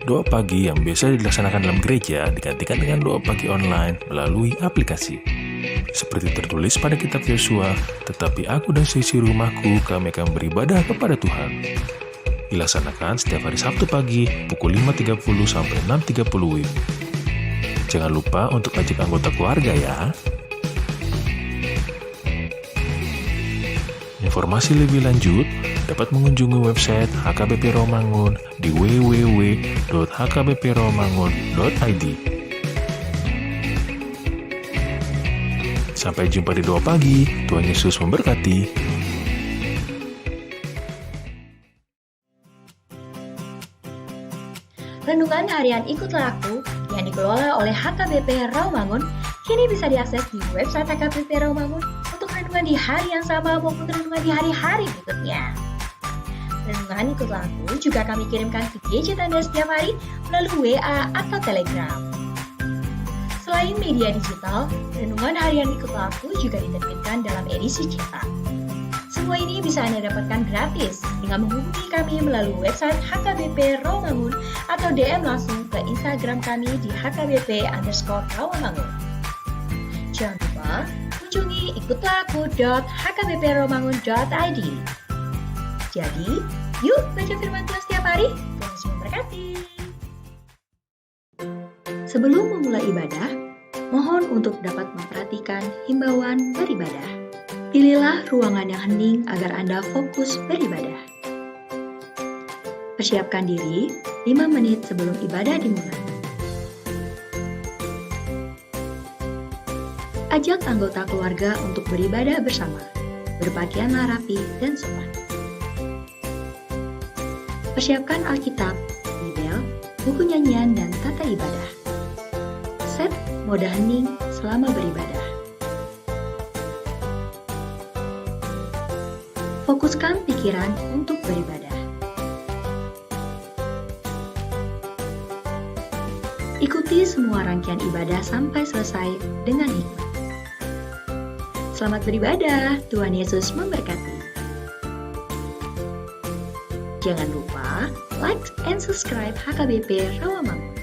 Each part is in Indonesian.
Doa pagi yang biasa dilaksanakan dalam gereja digantikan dengan doa pagi online melalui aplikasi. Seperti tertulis pada kitab Yosua, tetapi aku dan seisi rumahku kami akan beribadah kepada Tuhan. Dilaksanakan setiap hari Sabtu pagi pukul 5.30 sampai 6.30 WIB. Jangan lupa untuk ajak anggota keluarga ya. Informasi lebih lanjut dapat mengunjungi website HKBP Rawamangun di www.hkbprawamangun.id. Sampai jumpa di doa pagi. Tuhan Yesus memberkati. Renungan harian Ikutlah Aku yang dikelola oleh HKBP Rawamangun kini bisa diakses di website HKBP Rawamangun untuk renungan di hari yang sama maupun renungan di hari-hari berikutnya. Renungan Ikutlah Aku juga kami kirimkan ke gadget Anda setiap hari melalui WA atau Telegram. Selain media digital, renungan harian Ikutlah Aku juga diterbitkan dalam edisi cetak. Semua ini bisa Anda dapatkan gratis dengan menghubungi kami melalui website HKBP Rawamangun atau DM langsung ke Instagram kami di hkbp_rawamangun. Jangan lupa kunjungi ikutlahku.hkbprawamangun.id. Jadi, yuk baca firman Tuhan setiap hari. Tuhan Yesus memberkati. Sebelum memulai ibadah, mohon untuk dapat memperhatikan himbauan beribadah. Pilihlah ruangan yang hening agar Anda fokus beribadah. Persiapkan diri 5 menit sebelum ibadah dimulai. Ajak anggota keluarga untuk beribadah bersama. Berpakaianlah rapi dan sopan. Persiapkan Alkitab, Bibel, buku nyanyian, dan tata ibadah. Set mode hening selama beribadah. Fokuskan pikiran untuk beribadah. Ikuti semua rangkaian ibadah sampai selesai dengan hikmat. Selamat beribadah, Tuhan Yesus memberkati. Jangan lupa like and subscribe HKBP Rawamangun.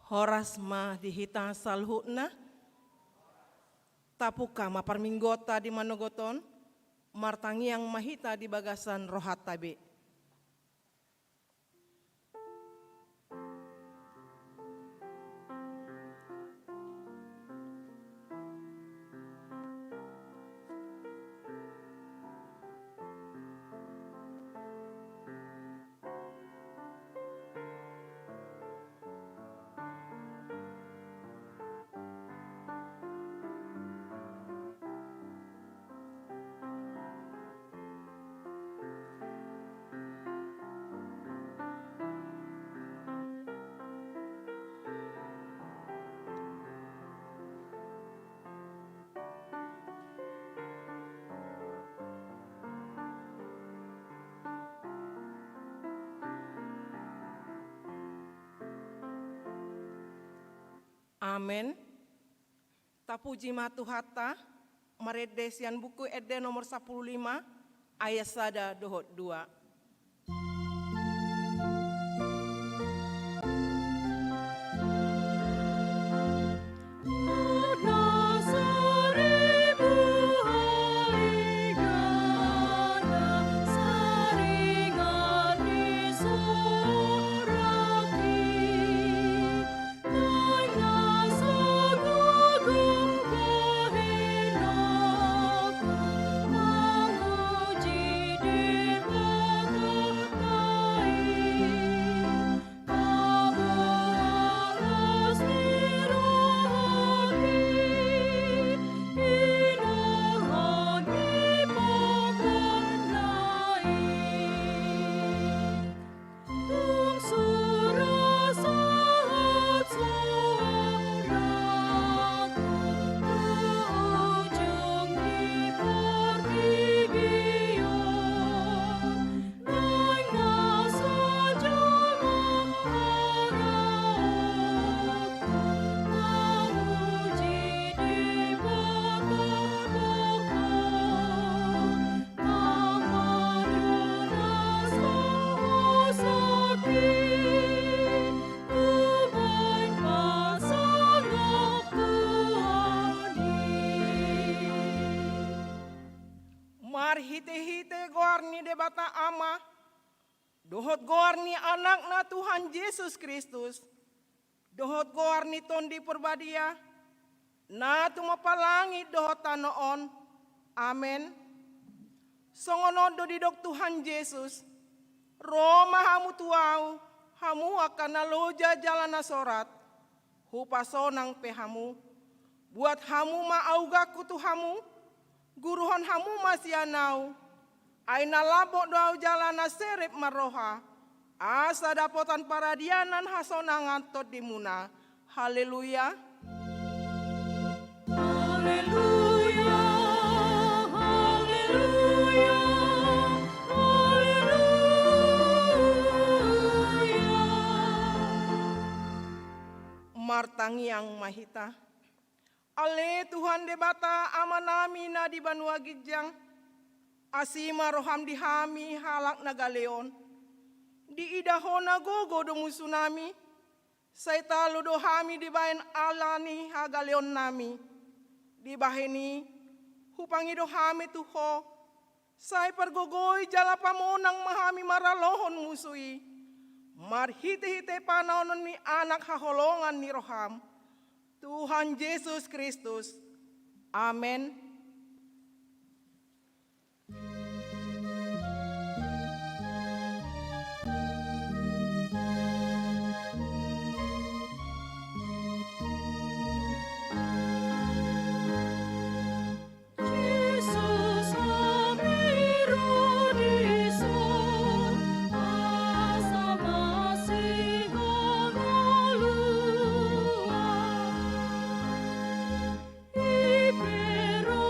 Horas ma dihita salhutna, tapuka ma parminggota di manogoton, martangi yang mahita di bagasan rohat tabe. Amen. Tapuji matu hatta, maredesian buku ede nomor 15, ayat sada dohot 2. Hite-hite goarni debata ama, dohot goarni anakna Tuhan Yesus Kristus, dohot goarni tondi perbadia, na tumapalangi dohot tanoon, amen. Songonodo didok Tuhan Yesus, Roma hamu tuau, hamu akan naloja jalan nasorat, hupasonang pehamu, buat hamu maaugaku tuhamu, guruhon hamu masianau, aina labok doau jalana serep maroha, asa dapotan paradianan hasonangan tot dimuna. Haleluya. Haleluya, haleluya, haleluya. Martangi yang mahita, ale Tuhan debata amanami na di Banua Gijang, asima roham dihami halak nagaleon, di idahona gogo domu tsunami, saitalo dohami di bayan alani hagaleon nami, di baheni hupangi dohami tuho, sai pergogoi jala pamonang mahami maralohon musui, marhite-hite panaonon ni anak haholongan ni roham, Tuhan Yesus Kristus. Amen. Yesus amiru dison, asa masih honolua. Ipero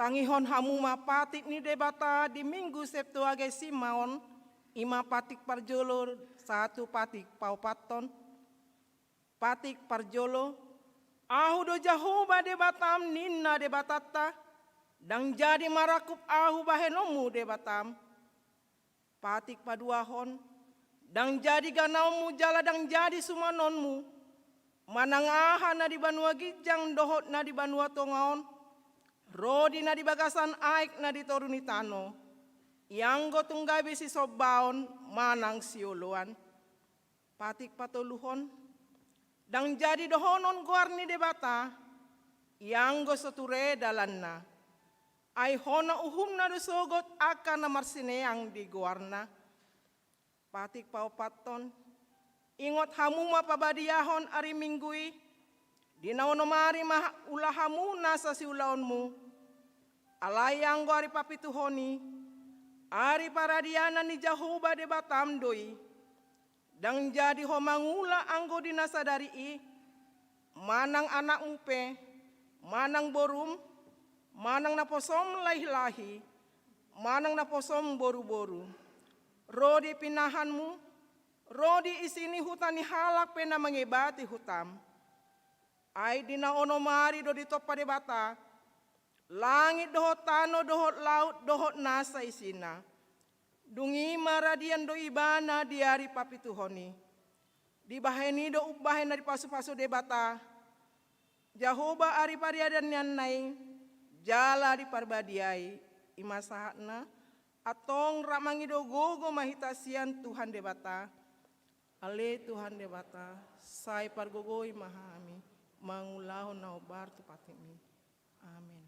Tangihon hamuma patik ni debata di minggu Septuagesimaon, ima patik parjolo, satu patik paupaton, patik parjolo, ahu do Jahoba debatam ninna debatata, dang jadi marakup ahu bahenomu debatam, patik paduahon, dang jadi ganaumu jala dang jadi sumanonmu, manang aha na di banua gijang dohot na di banua tongaon, rodi na di bagasan aik na di toruni tano, yang go tunggabi si sobaon manang siuluan, patik patoluhon, dang jadi dohonon guarni debata, yang go soture dalanna, ay hona uhumna do sogot akan na marsineang di guarna, patik paupaton, ingot hamuma pabadiahon ari minggui, dinaonomari mah ulahamuna sa siulaonmu, alayang go ari papituhoni, ari paradiana ni Jahoba debatam doi, dang jadi homangula anggo dinasadari i, manang anak mupe, manang borum, manang naposom lahi-lahi, manang naposom boru-boru, rodi pinahanmu, rodi isini hutani halak pena mengebati hutam, ay dinaonomari do di topa debata, langit dohot tano dohot laut dohot nasa isina, dungi maradian do ibana diari papituhoni, dibaheni do ubahen dari pasu-pasu debata, Jahoba ari pariadan nyanai, jala di parbadiai, imasahna, atong ramangido gogo mahitasian Tuhan debata, ale Tuhan debata, sai pargogoi mahami, mangulahon na obar tupatimi. Amin.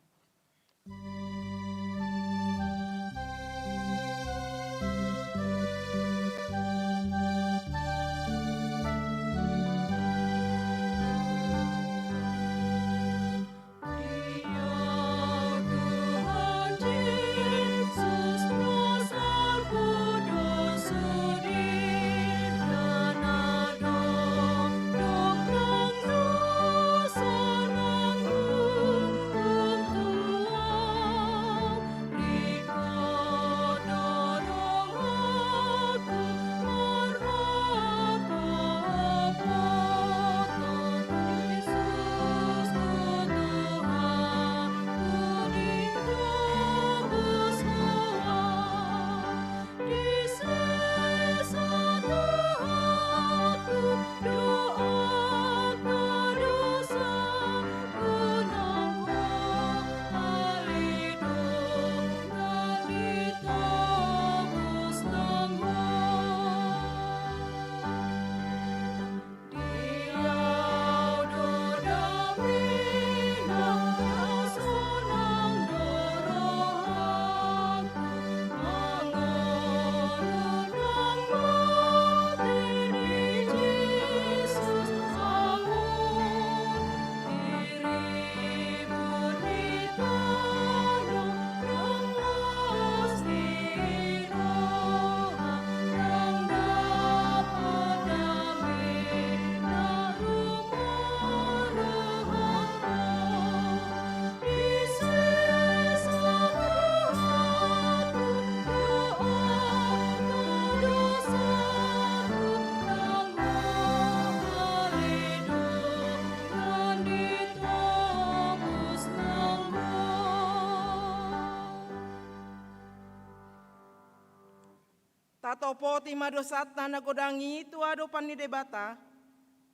Tatopo ti madosatna nagodangi tu ado pani debata,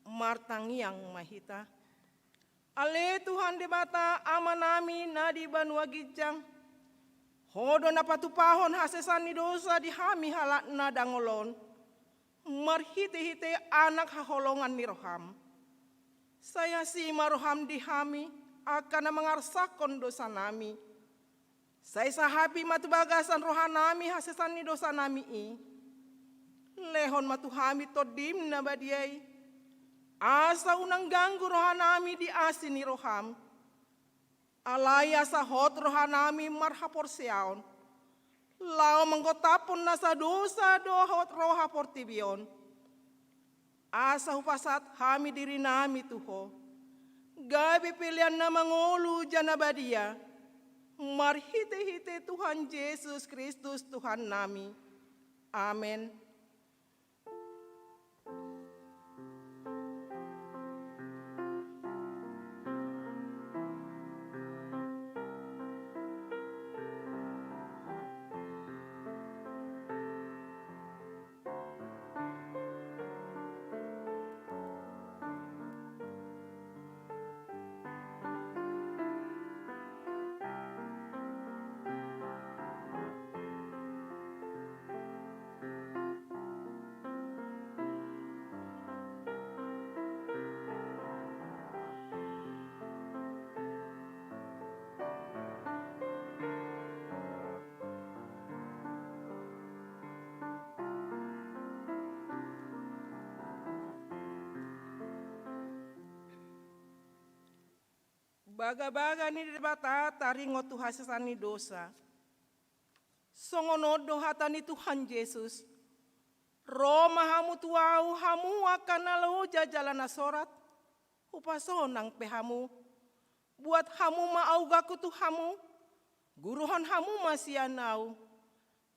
martangi yang mahita. Ale Tuhan debata amanami nadi banua gijang, hodo na patupahon hasesan ni dosa di hami halakna dangolon, marhite-hite anak haholongan ni roham. Saya si maroham di hami akan mengarsakon dosa nami. Saya sahabi matu bagasan rohanami hasesan ni dosa nami i. Lehon matu hami todim na badiai. Asa unang ganggu rohanami di asini roham. Alaya sahot rohanami marhapor siaon. Lao menggotapon nasa dosa dohot rohapor tibion. Asa hupasat hami diri nami tuho. Gabi pilihan na mangolu jana badia. Marhite-hite Tuhan Yesus Kristus Tuhan nami. Amin. Baga-baga ni debata taringo Tuhan sesani dosa. Songono dohatani Tuhan Yesus. Roma hamu tuau hamu akan alo jajalana sorat. Upasonang pehamu. Buat hamu maaugaku tu hamu. Guruhon hamu masianau.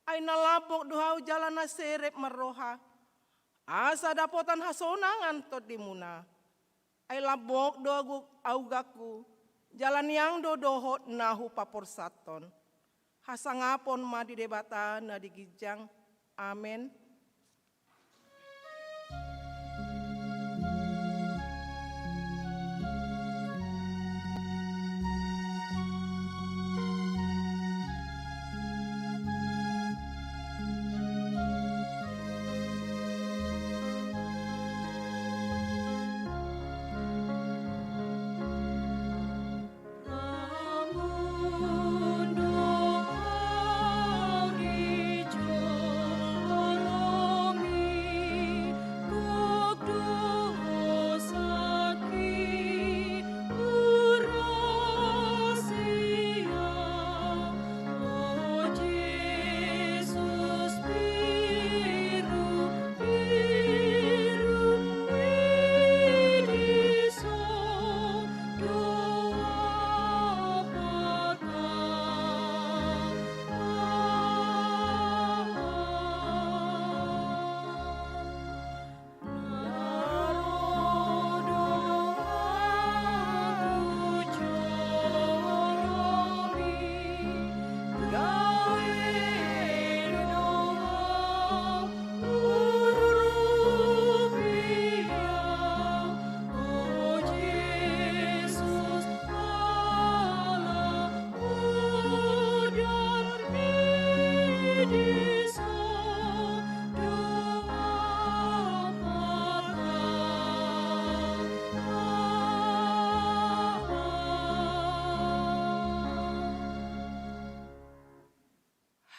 Aina labok dohau jalana serep meroha. Asa dapotan hasonangan tot dimuna. Ai labok doagu augaku. Jalan yang dodohot nahu papor saton. Hasangapon madi debata na digijang. Amin.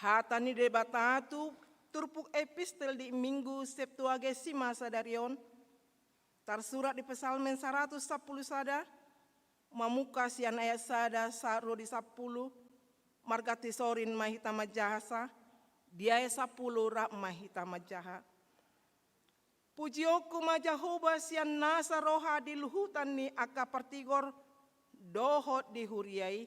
Hatani debatatu turpuk epistel di Minggu Septuagesima sadarion. Tersurat di Pesalmen 110 sada. Mamuka sian ayat sada saro di 10. Margati sorin mahita majahasa. Dia 10 rak mahita majaha. Pujioku majahoba sian nasa roha di luhutan ni aka partigor. Dohot di huriai.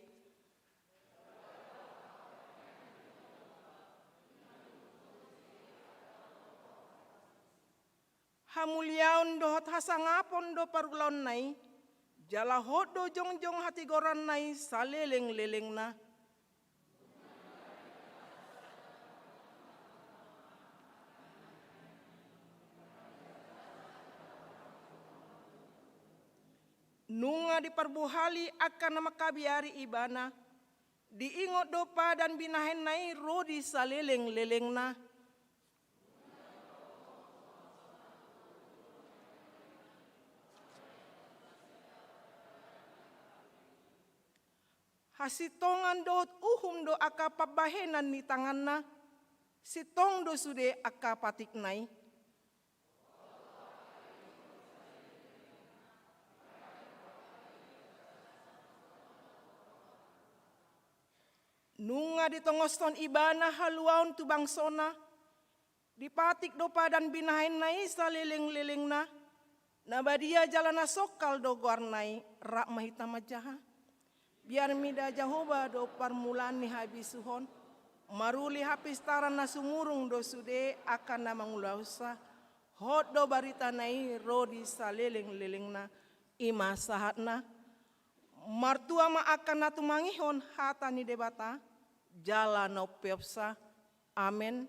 Hamuliaon dohot hasangapon do parulaon nai, jala hot do jongjong hati goran nai saleleng-leleng na. Nunga diperbuhali akan nama kabiari ibana, diingot dopa dan binahen nai rodi saleleng-leleng na. Hasitongan dot uhum do aka pabahenan ni tanganna, sitong do sude aka patik nai. Nunga ditongoston ibana haluaon tu bangsona, dipatik do padan binahen nai saleleng-leleng na, nabadia jalana sokal do guarnai rak mahita majaha. biar mida Jehovah do parmulani habisuhon, maruli hapistaran na sumurung do sude akan na mangulausa, hot do barita nai rodi saleleng-lelengna ima sahatna, martua ma akan na tumangihon hata ni debata, jala no pepsa, amen.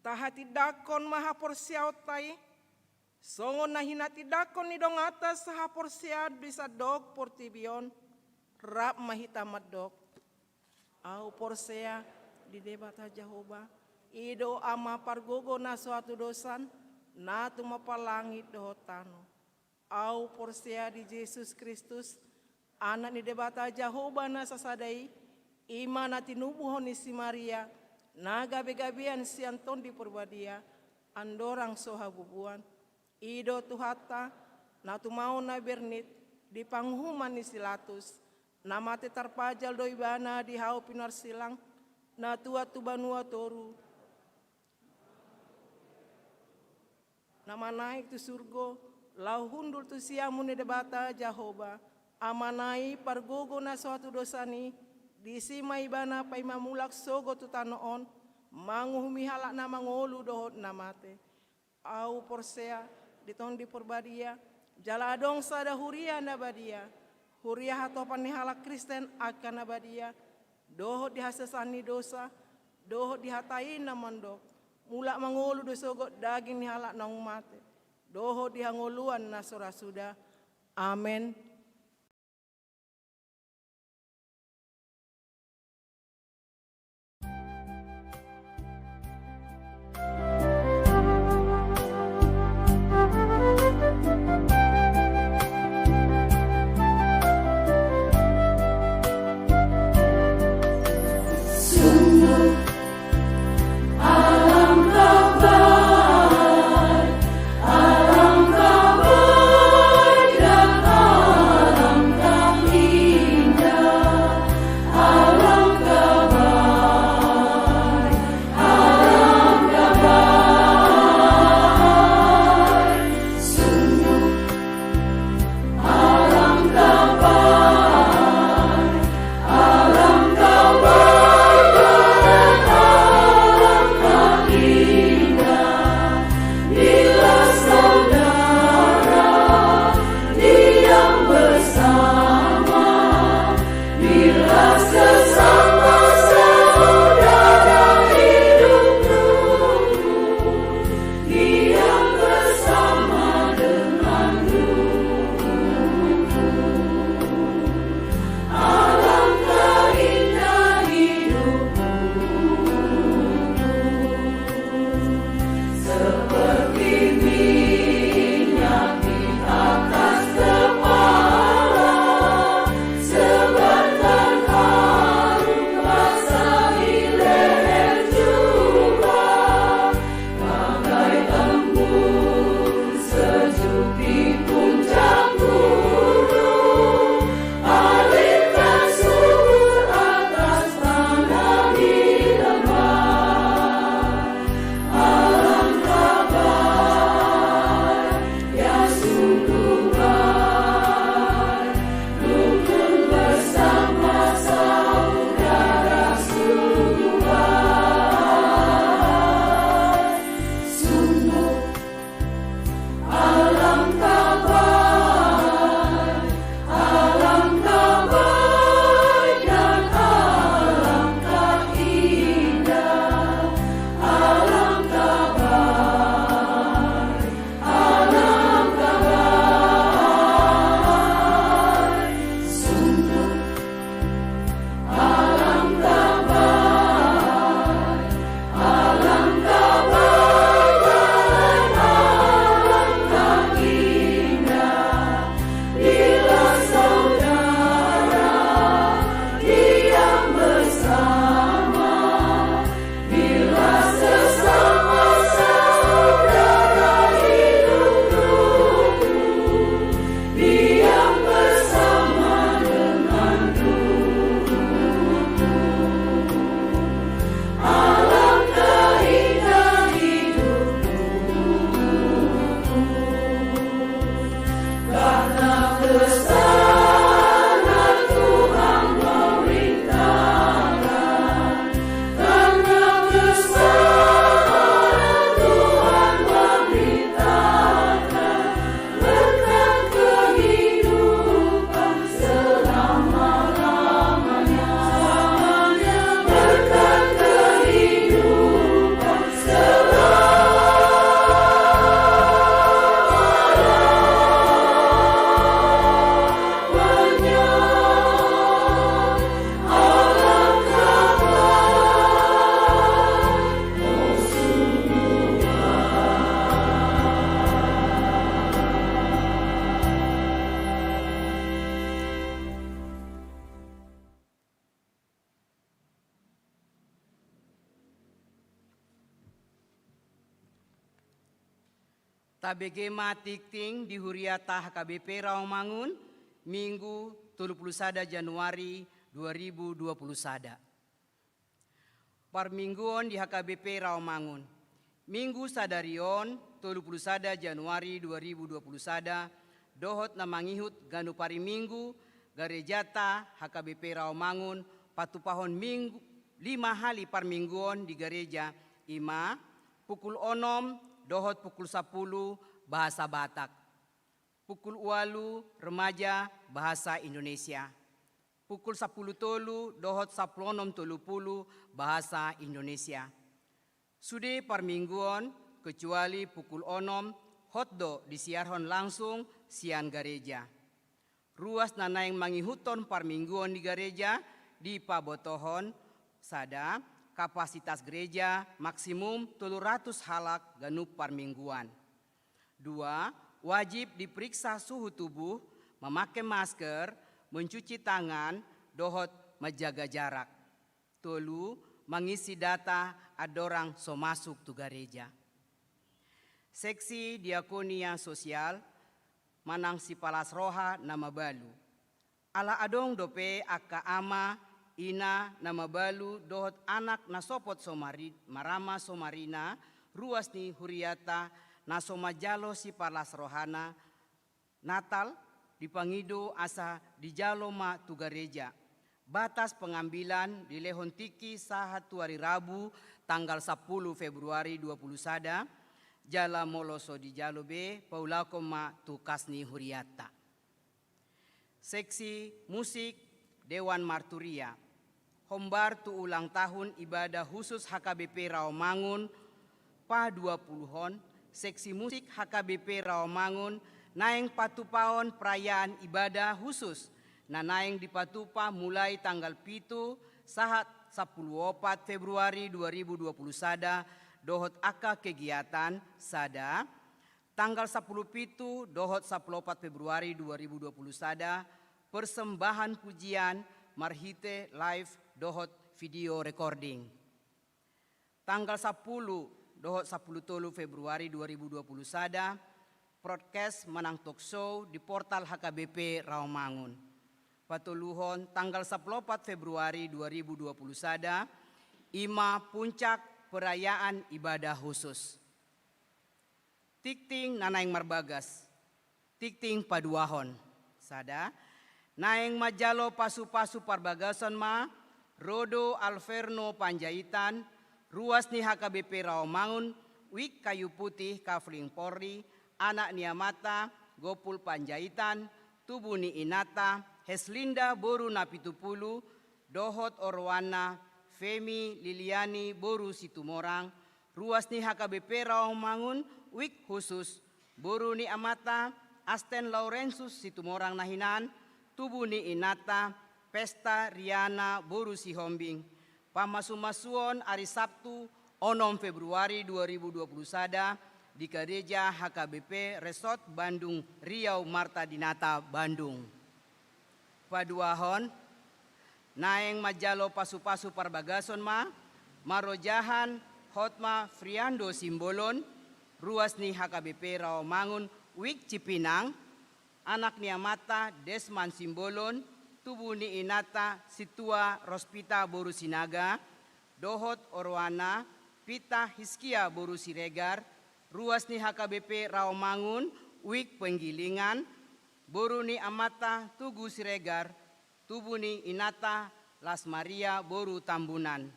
Tahati dakon maha porsiaw tai, songon na hinati dakon ni dong atas saha porsia bisa dok portibion, rap mahita madok. Au porsia di debata Jehovah, ido ama pargogo na suatu dosan, na tumapalangit dohotano. Au porsia di Yesus Kristus, anak ni debata Jehovah na sasadai, ima na tinubuhon ni si Maria, na gabi-gabian si Anton di Purbadia, andorang soha bubuan, ido tuhata, na tumau na bernit, di panghuman ni silatus, na mate tarpajal do ibana di hau pinar silang, na tua tubanua toru, na manaik tu surgo, lau hundul tu siamu ni debata Jehovah, amanai pargogo na suatu dosani, di sima ibana pai mamulak sogo tu tanoon, manguhumi halak na mangolu dohot na mate. Au porsea di ton di Purbadia, jala adong sada huria na badia, huria hatopan ni halak Kristen akan na badia, dohot di hasesani dosa, dohot di hatain na mandok, mulak mangolu do sogo daging ni halak nang mate, dohot di hangoluan na sorasuda. Amen. Alangkah baik dan Tabege matikting di Huriata HKBP Rawamangun, Minggu 31 Januari 2021. Parmingguon di HKBP Rawamangun, Minggu sadarion 31 Januari 2021, dohot na mangihut ganu pari minggu, garejata HKBP Rawamangun, patupahon minggu 5 hari parmingguon di gereja ima, pukul 6, dohot pukul 10 bahasa Batak. Pukul 8 remaja bahasa Indonesia. Pukul 10 tolu dohot 10 30 bahasa Indonesia. Sude parmingguon kecuali pukul 6 hotdo disiarhon langsung sian gereja. Ruas nanaing mangihuton parmingguon di gereja di pabotohon sada kapasitas gereja maksimum 300 halak ganup parmingguan. 2. Wajib diperiksa suhu tubuh, memakai masker, mencuci tangan, dohot menjaga jarak. 3. Mengisi data adorang so masuk tu gereja. Seksi Diakonia Sosial manang si Palas Roha nama balu. Ala adong dope aka ama ina nama balu dohot anak nasopot marama somarina ruas ni Huriata nasomajalo si Palas Rohana Natal dipangido asa dijalo ma tu gereja. Batas pengambilan di Lehon Tiki sahatu hari Rabu tanggal 10 Februari 21 jala moloso di jalo be paulako ma tu kasni Huriata. Seksi musik Dewan Marturia. Hombar tu ulang tahun ibadah khusus HKBP Rawamangun pa 20-hon, seksi musik HKBP Rawamangun naeng patupaon perayaan ibadah khusus na naeng dipatupa mulai tanggal 7 sahat 14 Februari 2021 dohot aka kegiatan sada tanggal 10 pitu dohot 14 Februari 2021 persembahan pujian marhite live dohot video recording. Tanggal 10 dohot 10 Februari 2021 broadcast menang talk show di portal HKBP Rawamangun. Patuluhon tanggal 14 Februari 2021 ima puncak perayaan ibadah khusus. Tikting nanaing marbagas, tikting paduahon. Sada naeng majalo pasu-pasu parbagason ma, Rodo Alverno Panjaitan, ruas ni HKBP Rawamangun, Wik Kayu Putih Kafling Polri, anak Niamata, Gopul Panjaitan, Tubuh ni Inata, Heslinda Boru Napitupulu, Dohot Orwana, Femi Liliani Boru Situmorang, ruas ni HKBP Rawamangun, Wik khusus, Boru ni Amata, Asten Laurensus Situmorang Nahinan, Tubuh ni Inata, Pesta Riana Boru Sihombing, pamasumasuon hari Sabtu 6 Februari 2021 di gereja HKBP Resort Bandung Riau Marta Dinata Bandung. Paduahon naeng majalo pasu-pasu parbagason ma, marojahan Hotma Friando Simbolon, ruas ni HKBP Rawamangun Wik Cipinang, anak Niamata Desman Simbolon, Tubuh ni Inata Situa Rospita Boru Sinaga, Dohot Orwana Pita Hiskia Boru Siregar, ruas ni HKBP Rawamangun Wik Penggilingan, boru ni amata Tugu Siregar, tubuh ni Inata Las Maria boru Tambunan.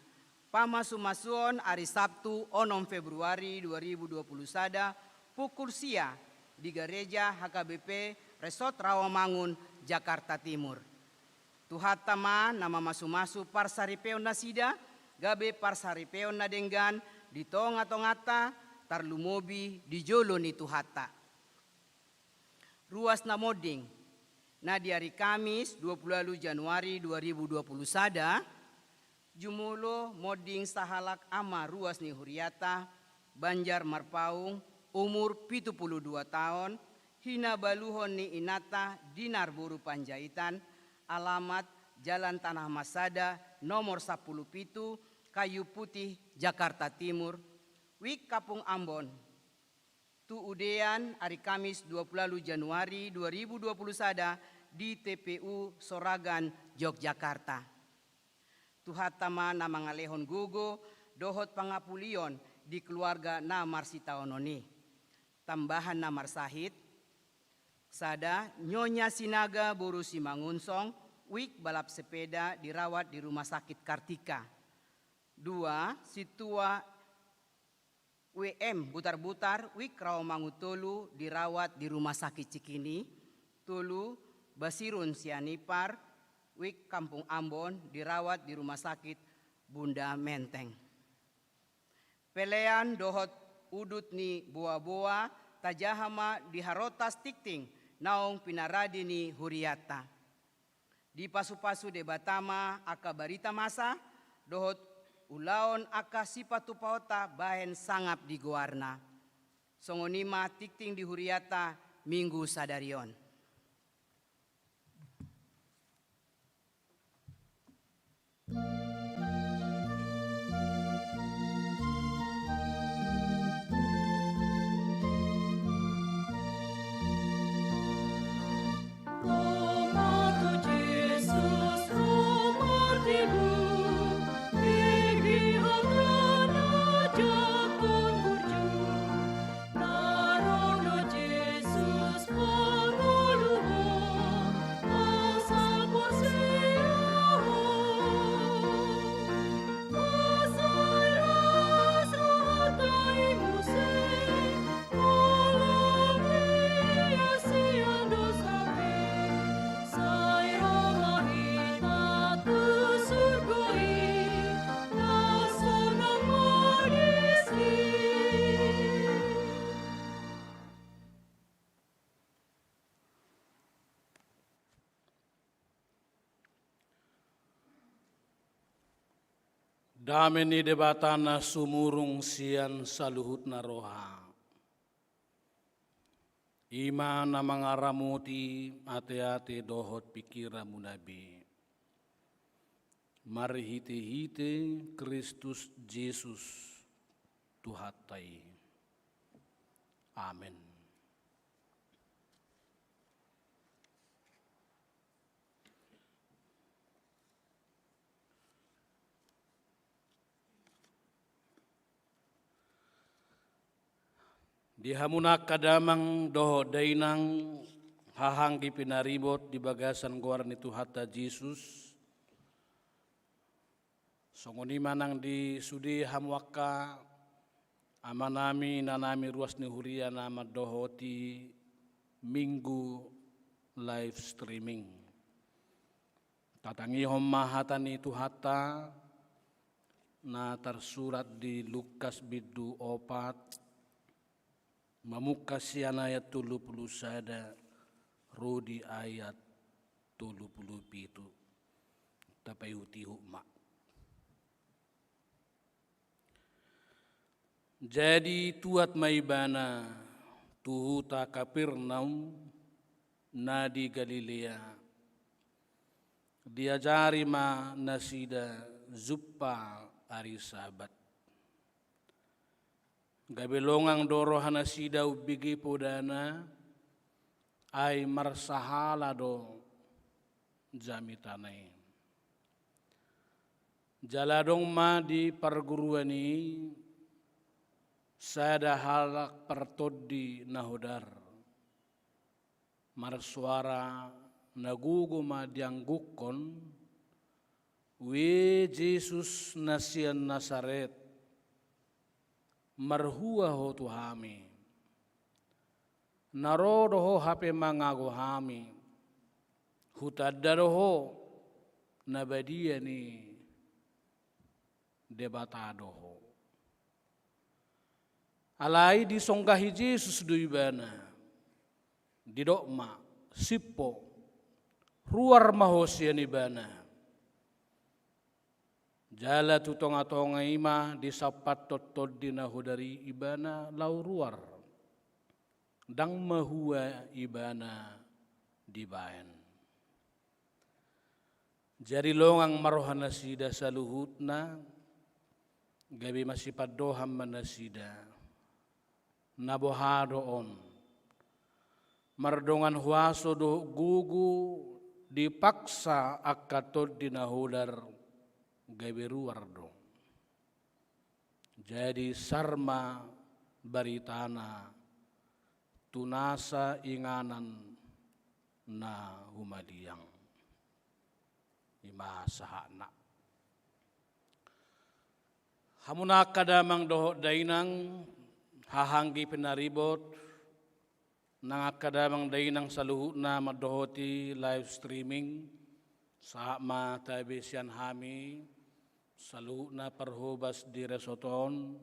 Pamasumasuon hari Sabtu 6 Februari 2021 pukul sia di Gereja HKBP Resort Rawamangun, Jakarta Timur. Tuhatama nama masu-masu parsaripeon na sida, gabe parsaripeon na denggan, di tonga-tongata, tarlumobi di jolo ni tuhata. Ruas na moding, na di hari Kamis 20 Januari 2021, jumulo moding sahalak ama ruas ni Huriata, Banjar Marpaung, umur 72 tahun, hina baluhon ni Inata, Dinar Boru Panjaitan, alamat Jalan Tanah Masada, nomor 10 Pitu, Kayu Putih, Jakarta Timur, Wik Kapung Ambon. Tu udean hari Kamis 20 Januari 2021 di TPU Soragan, Yogyakarta. Tuhatama na mga lehon gugo, dohot pangapulion di keluarga na Marsitaononi. Tambahan na Marsahit, sada Nyonya Sinaga Boru Simangunsong, wik balap sepeda dirawat di Rumah Sakit Kartika. 2. Situa WM Butar-Butar, wik Rawamangutolu dirawat di Rumah Sakit Cikini. 3. Basirun Sianipar, wik Kampung Ambon dirawat di Rumah Sakit Bunda Menteng. Pelean dohot udut ni boa-boa tajahama di Harotas Tikting naong pinaradi ni Huriata. Di pasu-pasu de Batama aka barita masa dohot ulaon aka sipatu paota bahen sangap di Goarna. Songonima Tikting di Huriata Minggu sadarion. Roma tu Jesus, Roma tibu, Igi hangana jakon burju, Narono Jesus panguluho, asal porsiaho, Asal ras rohatai muse, Olam dia siang dosape, Sai romahita tu surgoi, Nasonang modisi. Dameni debatana sumurung sian saluhut naroha. Ima na mga ramuti ate-ate dohot pikira munabi. Marihite-hite Kristus Jesus Tuhatai. Amen. Dihamunak kadamang doho dainang hahanggi pinaribot di bagasan goar ni Tuhata Jesus. Songoni manang di sudi hamwaka amanami nanami ruas ni huria nama dohoti Minggu live streaming. Tatangi hommahatan ni Tuhata na tersurat di Lukas bidu 4 Mamukas sian ayat 30 sada, Rodi ayat 37. Tapai huti hukma. Jadi tuat maibana tuhuta Kapernaum nadi Galilea. Diajari ma nasida zuppa ari sabat. Gabelongang doro hanasida ubigi podana ay marsahala do jamitanay. Jaladong ma di perguruani sada halak pertodi nahodar. marsuara naguguma dianggukon, we Jesus nasian Nasaret, marhua ho tuhami, narodoho hape mangago hami, hutadaroho nabadia ni debatadoho. Alai disonggahi Jesus duibana, didokma, sipo, ruar mahosian ibana. Jala tutonga-tonga ima disapat totod dinahu dari ibana lau ruar. Dang mahua ibana dibaen. Jari longang marohana sida saluhutna, gabi masih padoham manasida. Nabohado on mardongan huaso do gugu dipaksa akatod dinahudar gaberuar do. Jadi sarma baritana tunasa inganan na humadiang ima sahana. Hamuna kadamang doho dainang hahanggi penaribot nang akadamang dainang saluhutna madohoti live streaming sa ma tabisian hami saluhutna perhubas di resoton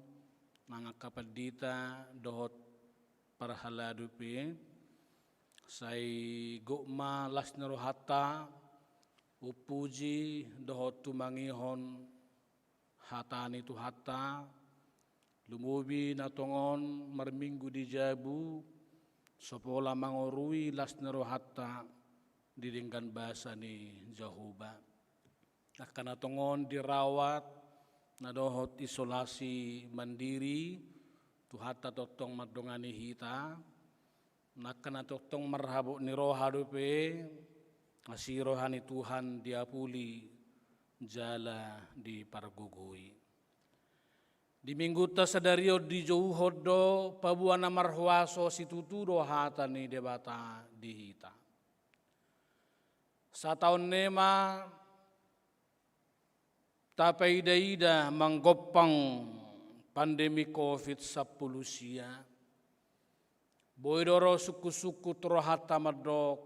nang akapadita dohot parhaladupi say gukma lasnerohata upuji dohot tumangihon hatani tu hatta lumubi na tongon marminggu di jabu sopola mangorui lasnero hatta didingkan bahasa ni Jahuba. Nakana tongon dirawat na dohot isolasi mandiri tu hatta totong madongani hita. Nakana totong marhabuk ni rohadupe asi rohani Tuhan diapuli jala di pargugui. Di minggu ta sadario di jauh hodo pabuana marhuaso situturo hata ni debata dihita. Satahun nema tapaida-ida manggopang pandemi COVID-19 sia. Boidoro suku-suku tro hata madok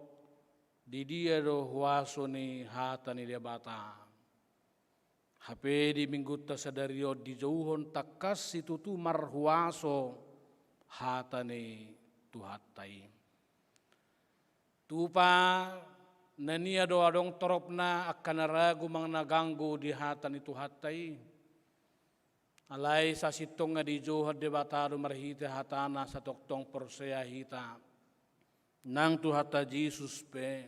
di dia do huaso ni hata ni debata. HP di minggu tasadario di jauhon takas itu tu marhuaso hatane tuhatai. Tupa nania do adong toropna akan ragu mang naganggu di hatan itu hatai. Alai sa sitong nga di jauh de batado marhita hatana sa toktong persea hita. Nang tuhata Jesus pe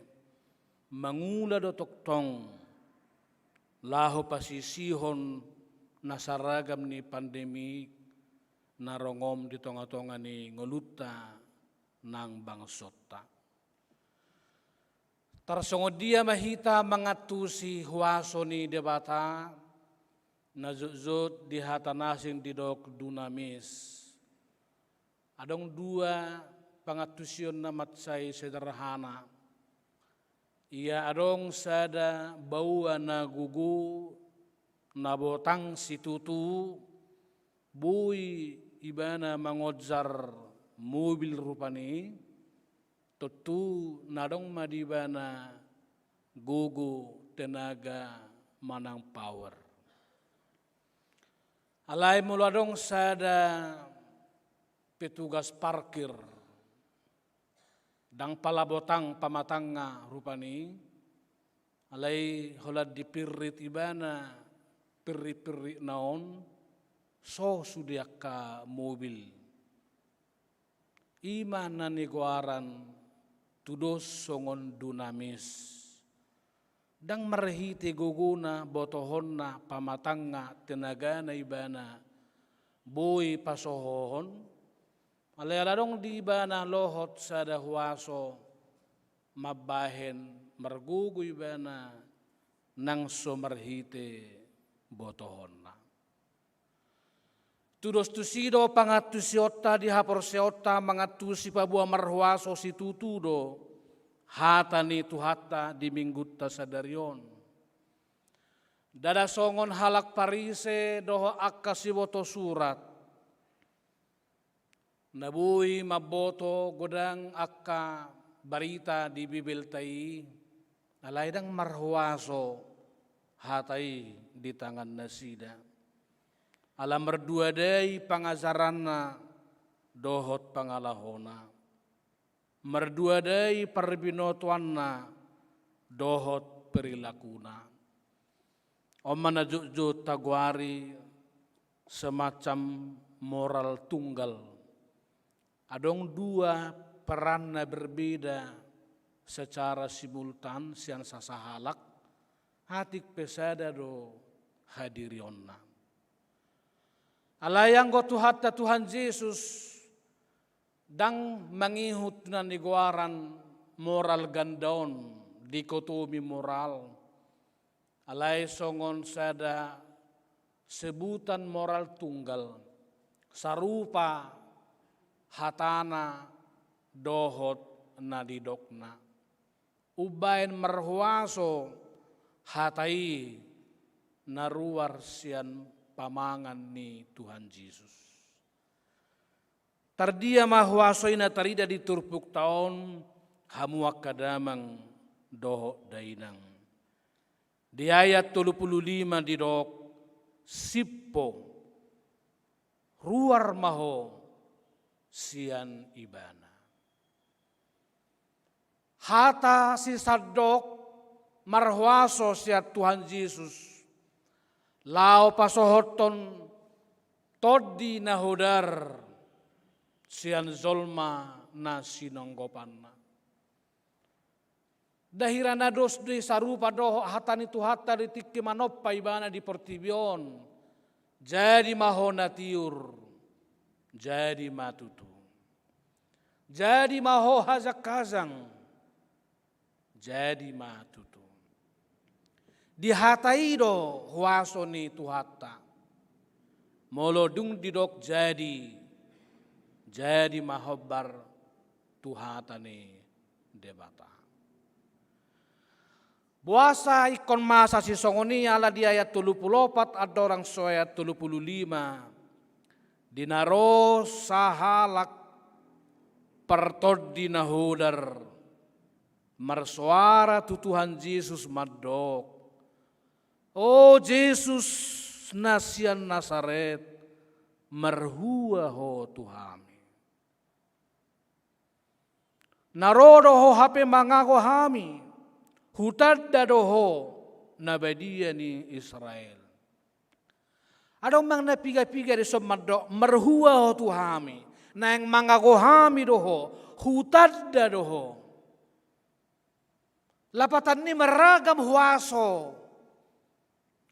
mangula do toktong laho pasisihon nasaragam ni pandemi narongom di tonga-tonga ni ngoluta nang bangsota. Tarsongod dia mahita mangatusi huaso ni debata nazuzut di hatanasin di dok dunamis. Adong dua pangatusion na matsay sederhana. Ia adong sada bawa na gugu na botang situtu bui ibana mangodzar mobil rupani tutu nadong madibana gugu tenaga manang power. Alai muladong sada petugas parkir dang palabotang pamatanga rupani alai holad dipirrit ibana pirri naon so sudiak ka mobil iman na niguaran tudos songon dunamis dang marhiti guguna botohon na pamatanga tenaga na ibana boy pasohon alayaladong di ba na lohot sa dahuaso mabahen margugoy ba na nang sumarhite botohon na. Tudos tusido pangatusiota di hapor seota mangatusi pabuah marhuaso si tutudo hatani tu hatta di minggu tasadarion. Dada songon halak parise doho akka siboto surat. Nabui maboto godang akka barita di Bibil tai. Alaidang marhuaso hatai di tangan nasida. Alam berdua day pangazaranna dohot pangalahona. Merdua day perbinotuanna dohot perilakuna. Omana jujut taguari semacam moral tunggal. Adong dua peranna berbeda secara simultan sian sasahalak hatik pesada do hadirionna. Alayang go tuhatta Tuhan Yesus dang mangihut na niguaran moral gandaon dikotomi moral. Alay songon sada sebutan moral tunggal sarupa hatana dohot nadidokna. Ubain merhuaso hatai naruar sian pamangan ni Tuhan Yesus. Tardia mahwaso ina tarida di turpuk taon hamuak kadamang doho dainang. Di ayat 35 di dok sippo ruar maho sian ibana. Hata si sadok marhuaso siat Tuhan Yesus. Lao pasohoton todi nahodar sian zolma na sinonggopanna. Dahirana dos di sarupa doho hatan itu hatta di tikki manoppa ibana di portibion. Jadi mahona tiur, jadi matutu. Jadi maho hazak kazang, jadi matutu. Dihatai do huaso ni tuhatta. Molodung didok jadi mahobbar tuhata ni debata. Buasa ikon masa si songoni ala di ayat 34 ada orang so ayat 35. Dinaro sahalak pertod dinahudar marsuara tu Tuhan Yesus madok. Oh Yesus nasian Nasaret merhua ho Tuhami. Narodo ho hape mangako hami, hutadda doho nabadia ni Israel. Adong mang napiga-piga di somaddo merhua ho Tuhami, na yang mangako hami doho, hutadda doho. Lapatan ni meragam huaso,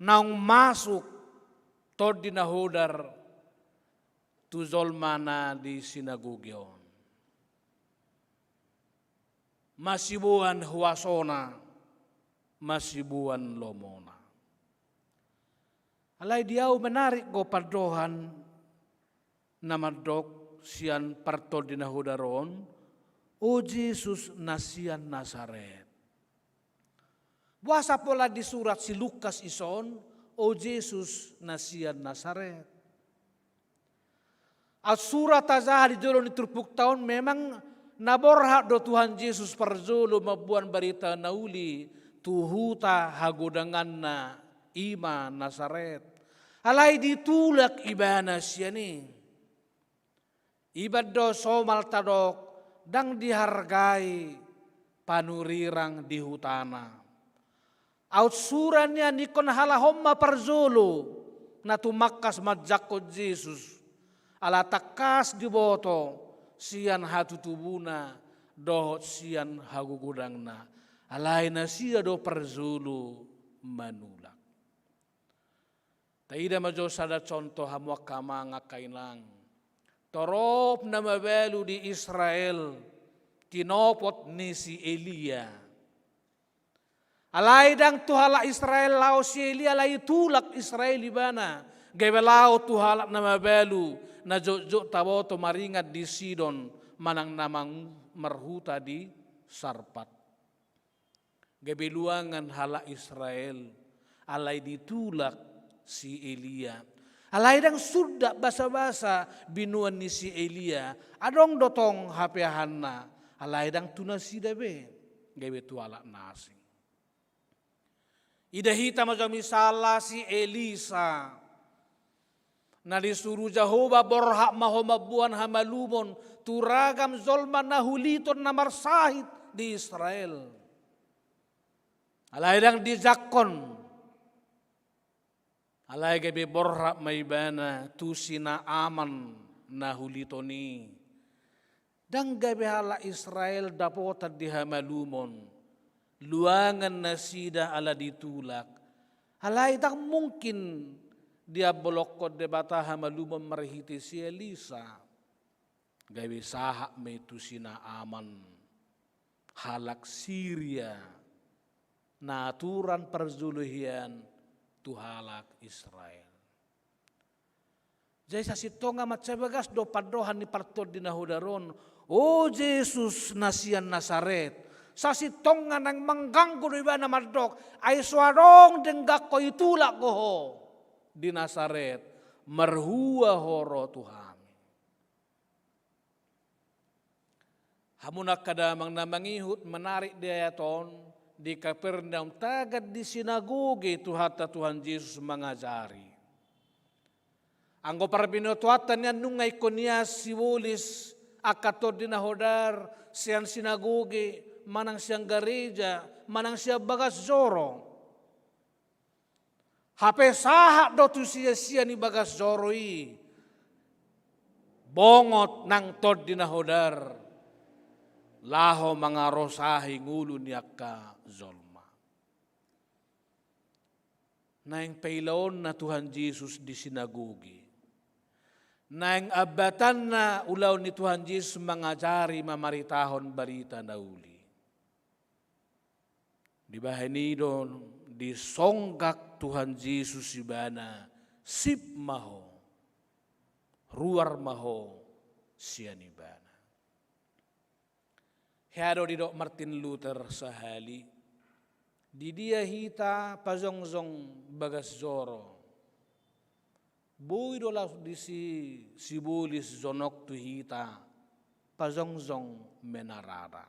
naung masuk tod dinahudar tu zolmana di sinagogion. Masibuan huasona, masibuan lomona. Alay diau menarik go pardohan namadok sian partod dinahudaron, o Jesus nasian Nasaret. Buasa pola di surat si Lukas ison, o Jesus nasian Nasaret. At surat azah di jolon di turpuk tahun memang naborha do Tuhan Yesus parzolo mabuan barita nauli tuhuta hagodangan na ima Nasaret. Alay ditulak ibana siya ni. Ibad do somal tadok dang dihargai panurirang di hutana. Outsurannya nikon halahomma parzolo na tumakas madjakod Jesus. Ala takas diboto sian hatutubuna dohot sian hagugudangna. Alay na siya do parzolo manulak. Taida majo sada contoh hamuak kama ngakailang. Torop na mabelu di Israel tinopot ni si Elia. Alay dang tuhala Israel lao si Elia alay tulak Israel ibana. Gawelao tuhalak na mabelu na jojo taboto maringat di Sidon manang namang marhuta di Sarpat. Gebeluangan hala Israel, alai ditulak si Elia. Alai dang sudah basa-basa binuan ni si Elia, adong dotong hapehanna, alai dang tunasida be, gebe tuala nasi. Ida hita macam misalnya si Elisa, na disuruh Jehovah borhak mahomabuan hamalumon, turagam zolman nahuliton namarsahit di Israel. Alai dang di Zakon, alai gebe borhak maibana tusina aman nahulitoni. Dang gebe hala Israel dapotat di hamalumon, luangan nasida ala ditulak. Alai dang mungkin dia bolokot debata hamalumon marhiti si Elisa. Gebe sahak me tusina aman, halak Syria. Naturan perzuluhian tuhalak Israel. Jadi sasitonga matsabagas do padohan ni partod di nahudaron. Oh Yesus nasian Nasaret. Sasitonga nang mengganggu di bana madok. Ay suarong denggak ko itulak goho di Nasaret. Merhua horo Tuhan. Hamunak kadamang namangihut menarik diayaton. Di Kapernaum tagad di sinagoge Tuhan Yesus mengajari. Anggo parbinutuatan yan nungay konya siwulis akatod di nahodar siyan sinagoge manang siyang gereja manang siya bagas zoro. Hape saha do tu siya ni bagas zoroi. Bongot nang tod di nahodar. Laho mga rosahi ngulu niyaka zolma. Naing pailaon na Tuhan Yesus di sinagogi. Naing abatan na ulaw ni Tuhan Yesus mangajari mamaritahon barita na uli. Di bahanidon, di songgak Tuhan Yesus ibana, sip maho, ruar maho siya nibana. Hado di dok Martin Luther sahali. Di dia hita pazongzong bagas zoro. Bui dola di si bulis zonok tu hita pazongzong menarada.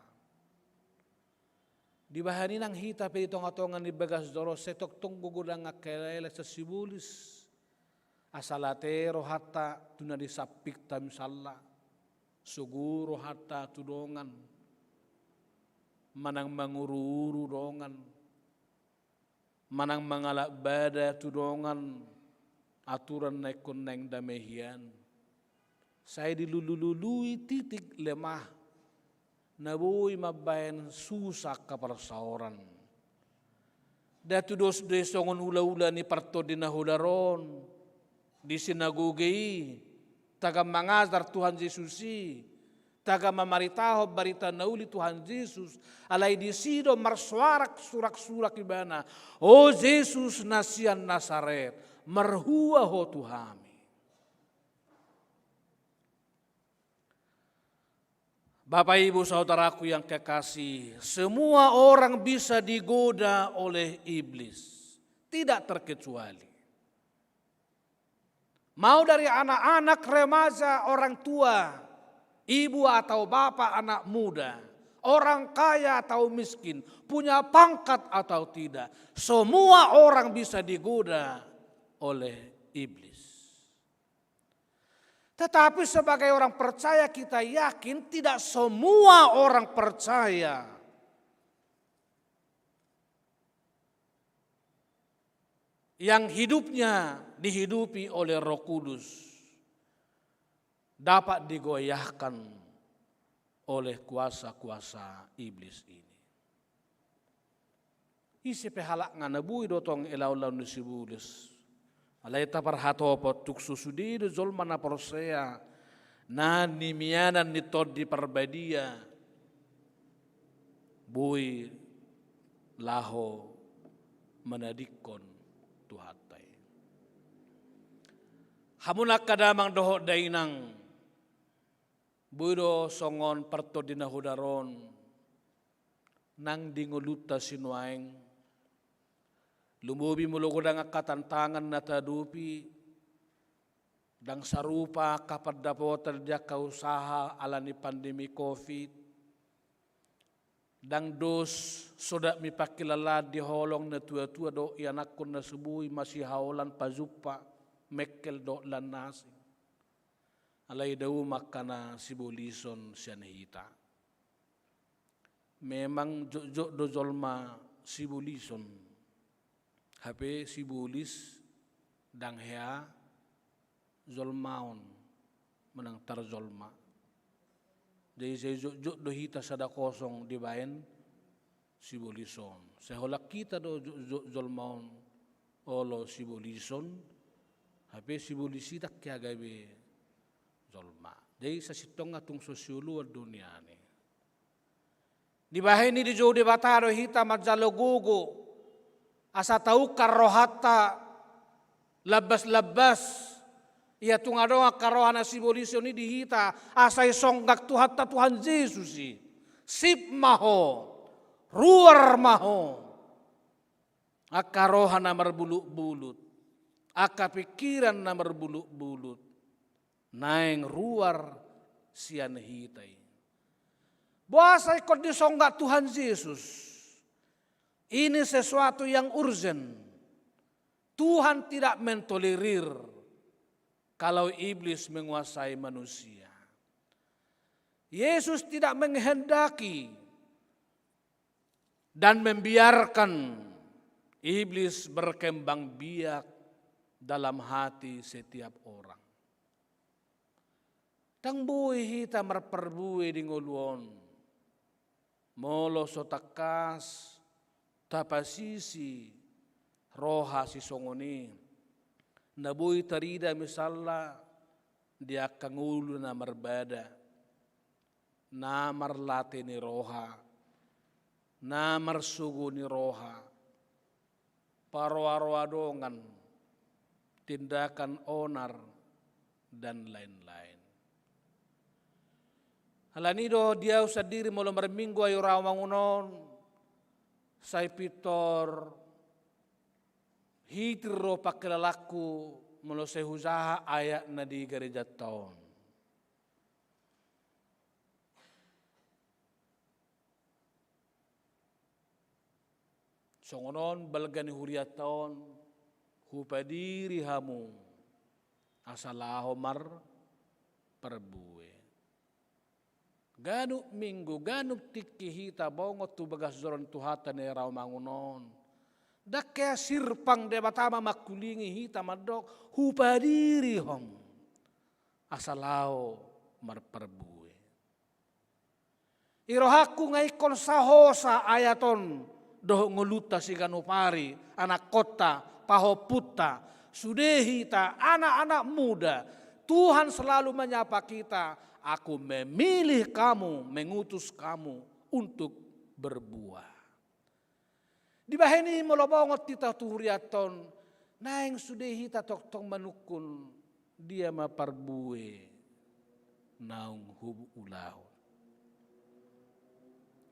Di bahani nang hita pe tongatongan di bagas zoro setok tunggu gudang akelele sa sibulis. Asalatero hatta tuna disapik tam salla. Suguro hatta tudongan. Manang manguru-uru dongan, manang mangalak bada tu dongan, aturan naikon neng damehian. Saya dilulu-lului titik lemah, nabui mabayan susak kaparsaoran. Datu dos desongon ula-ula ni parto di nahudaron, di sinagogi, taga mangajar Tuhan Yesusi. Taga mamaritaho barita nauli Tuhan Yesus alai disido marsuarak surak-surak ibana. Oh Yesus nasian Nasaret merhua ho Tuhami. Bapak Ibu saudaraku yang kekasih, semua orang bisa digoda oleh iblis, tidak terkecuali. Mau dari anak-anak, remaja, orang tua, ibu atau bapak anak muda, orang kaya atau miskin, punya pangkat atau tidak. Semua orang bisa digoda oleh iblis. Tetapi sebagai orang percaya kita yakin tidak semua orang percaya yang hidupnya dihidupi oleh Roh Kudus dapat digoyahkan oleh kuasa-kuasa iblis ini. Isi pehalak nganabui dotong elaw-law nisibulis. Alay taparhatopot tuksu sudido zolmana porsea na nimianan nitod di parbadia. Bui laho manadikon tuhatay. Hamunak kadamang doho dainang buiro songon parto dinahudaron nang dinguluta sinuaeng. Lumubi mulo ko dang katantangan na tadupi, dang sarupa kapad dapo terja kausaha ala ni pandemi COVID, dang dos soda mi pakilala di holong na tua-tua do ianak ko na subuhi masih haolan pazupa mekkel do lan nasi. Alay daw makana sibulison siya nahita. Memang jo do zolma sibulison. Hape sibulis dang hea zolmaon menang tar zolma. Jadi saya jo do hita sada kosong di bayan sibulison. Saya holak kita do zolmaon olo sibulison. Hape sibulisita kya gabe zolma. Jadi sa sitong atung sosiolo dunia ni. Di bahay ni di jo di bataro hita majalogogo. Asa tahu karohata labas-labas ia tungado nga karohana simbolisyo ni dihita asay songgak tuhata Tuhan Yesus sip maho ruar maho akarohana marbulut-bulut akapikiran na marbulut-bulut naeng ruar sian hitai buasay kod di songgak Tuhan Yesus. Ini sesuatu yang urgent. Tuhan tidak mentolerir kalau iblis menguasai manusia. Yesus tidak menghendaki dan membiarkan iblis berkembang biak dalam hati setiap orang. Tang buhi hita marperbuhi di nguluon. Molo sotakas tapasisi roha si songoni nabuhi tarida misalla dia kangulu na marbada na marlate ni roha na marsugo ni roha parwa-rwadongan tindakan onar dan lain-lain. Halanido dia usadiri molo marminggu ayo rawangunon say pitor hitiro pakilalaku mula say husaha ayak na di gereja taon. Songonon balgani huriat taon hupadiri hamu asalaho mar perbuwe. Ganuk minggu, ganuk tiki hita bongot tu bagas zoron tuhata ne raw mangunon. Dakya sirpang de batama makulingi hita madok hupadiri hom. Asalao marperbuwe. Irohaku ngai konsahosa ayaton doh nguluta si ganupari anak kota pahoputa sudehita anak-anak muda. Tuhan selalu menyapa kita. Aku memilih kamu, mengutus kamu untuk berbuah. Di bahini molobongot tita tuhuriaton, naeng sudehi tatok-tong manukun, dia maparbue, naung hubu ulau.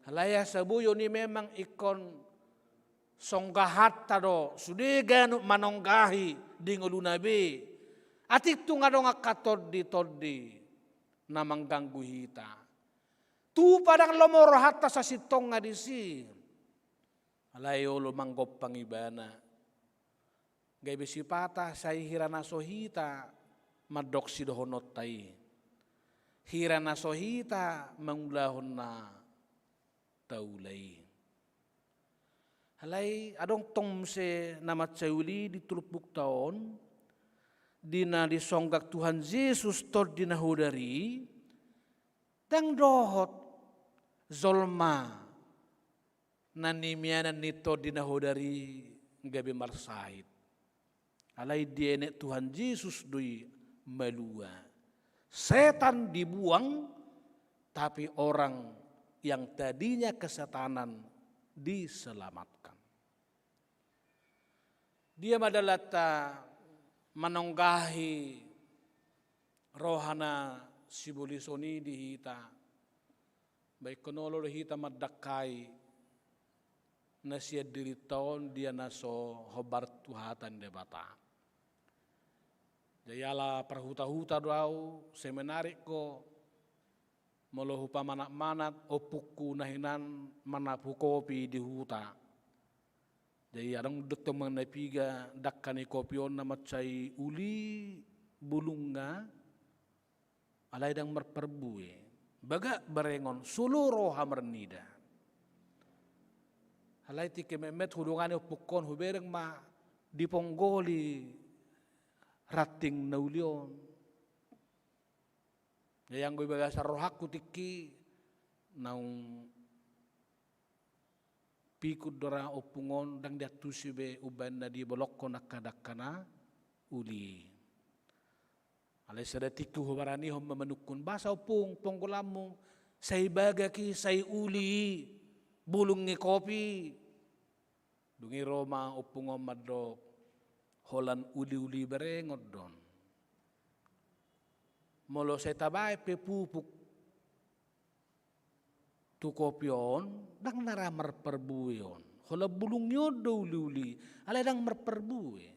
Halaya sabuyo ni memang ikon songgahat tado, sudeganu manonggahi di ngulunabe, atik tungadong akatod di na mengganggu hita. Tu padang lomor hatta sa sitong nga disi. Alayo lo manggop pangibana. Gay besipata sa hirana sohita madok si dohonot tay. Hirana sohita mangulahon na taulay. Halay adong tongse na matsauli di tulupuk taon. Dina disonggak Tuhan Yesus tod dinahudari dang dohot zolma nanimianan nito dinahudari gabi marsahit alay diene Tuhan Yesus dui malua setan dibuang tapi orang yang tadinya kesetanan diselamatkan. Dia madalata manonggahi rohana sibulisoni di hita. Baik konolo hita madakai na siya diri taon dia naso hobar tuhatan debata. Jayala perhuta-huta doau semenarik ko molo hupa manat-manat opuku nahinan manapu kopi di huta. Jadi adang detong manapiga dakkani kopion na macai uli bulunga alay dang merperbue. Baga barengon suluro hamernida. Alay ti kememet hudungane opukon hubereng ma diponggoli rating naulion. Yang gue bagasa rohaku tiki naung pikut dora opungon dang dia tusibe uban na di bolokko nakadakkana uli. Alay sadatiku hubarani hom memenukun basa opung ponggolamu say bagaki say uli bulungi kopi. Dungi Roma opungon madok holan uli-uli berengot don. Molo saya tabai pepupuk tu kopion dang nara merperbuion. Hola bulung nyodo uli-uli alay dang merperbue.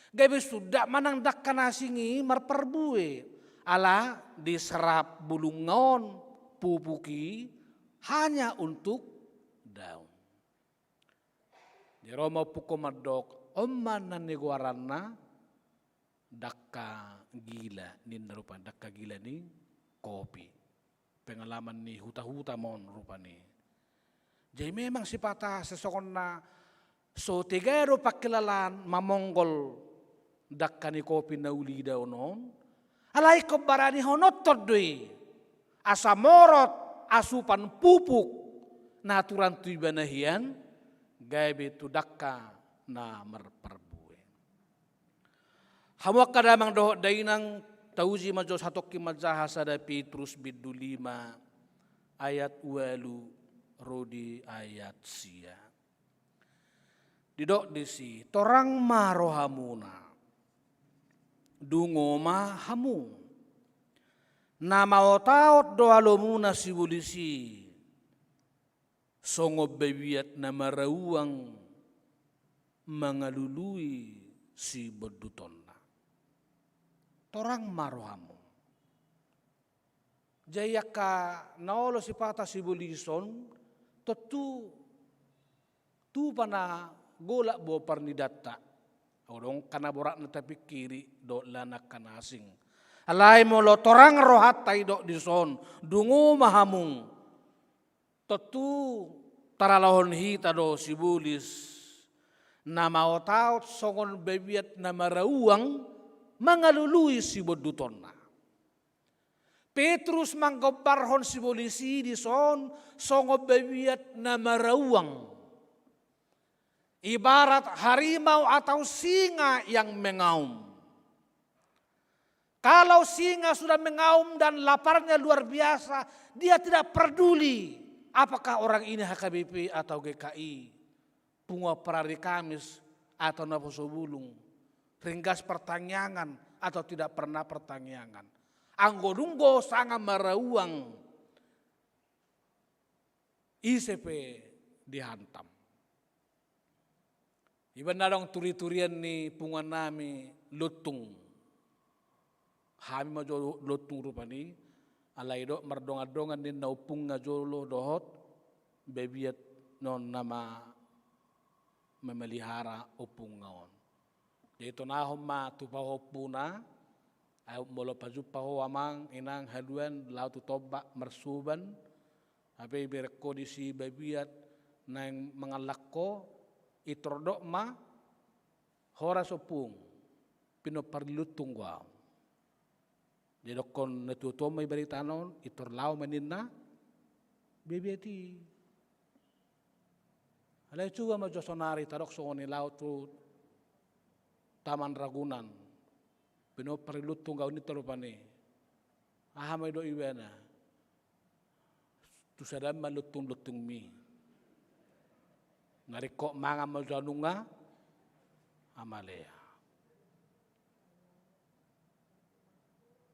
Gabe sudah manang dak kanasingi merperbue. Ala diserap bulungon pupuki hanya untuk daun. Di Roma pukomadok omman nan negwarana dakka gila nin rupa dakka gila ni kopi. Pengalaman ni huta-huta mon rupa ni. Jadi memang sipata sesokon na so tegero pakilalan mamonggol dakka ni kopi na uli daw non. Alay ko barani honotod doy. Asa morot asupan pupuk naturan tu ibanahian gaibe tu dakka na merperbue. Hamuak kadamang doh dainang tauzi majo satoki majahasa da Petrus bidu 5 ayat 8 rodi ayat sia. Didok disi torang marohamuna dungo mahamu nama otaot doalomuna sibulisi songo bebiat nama rawang mengalului si bedutonna. Torang marohamu. Jayaka naolo si pata si bulison tentu tu pana golak bo parnidatta. Odong kana borak na tapi kiri do lanak kanasing. Alay molo torang rohat tay do dison dungu mahamung. Tentu taralahon hita do si bulis. Nama otaut songon bebiat nama rawang mangalului si bodutonna. Petrus manggobarhon si polisi di son songo bebiat nama rawang. Ibarat harimau atau singa yang mengaum. Kalau singa sudah mengaum dan laparnya luar biasa, dia tidak peduli apakah orang ini HKBP atau GKI. Punga Parari Kamis atau Naposo Bulung, ringgas pertanyaan atau tidak pernah pertanyaan. Anggodunggo sangat merawang ICP dihantam. Iban nadong turi-turian ni punga nami lutung. Hami majo lutung rupani alay do mardonga-dongan din naupung nga jolo dohot bebiat non nama memelihara upung ngaon. Jadi tonahom ma tupaho puna, ay molo pajupaho amang inang haduan lau tu tobak mersuban, abe berko di si babiat nang mangalakko itordok ma horas upung pinoparlutung gua. Jadi kon natuto may baritanon itorlaw maninna bebiati. Alay juga majo sonari tarok so ni laut tu Taman Ragunan. Pino parilutung gau ni torupani. Ahamay do iwena. Tu sadam malutung-lutung mi. Ngariko manga majo nunga amalea.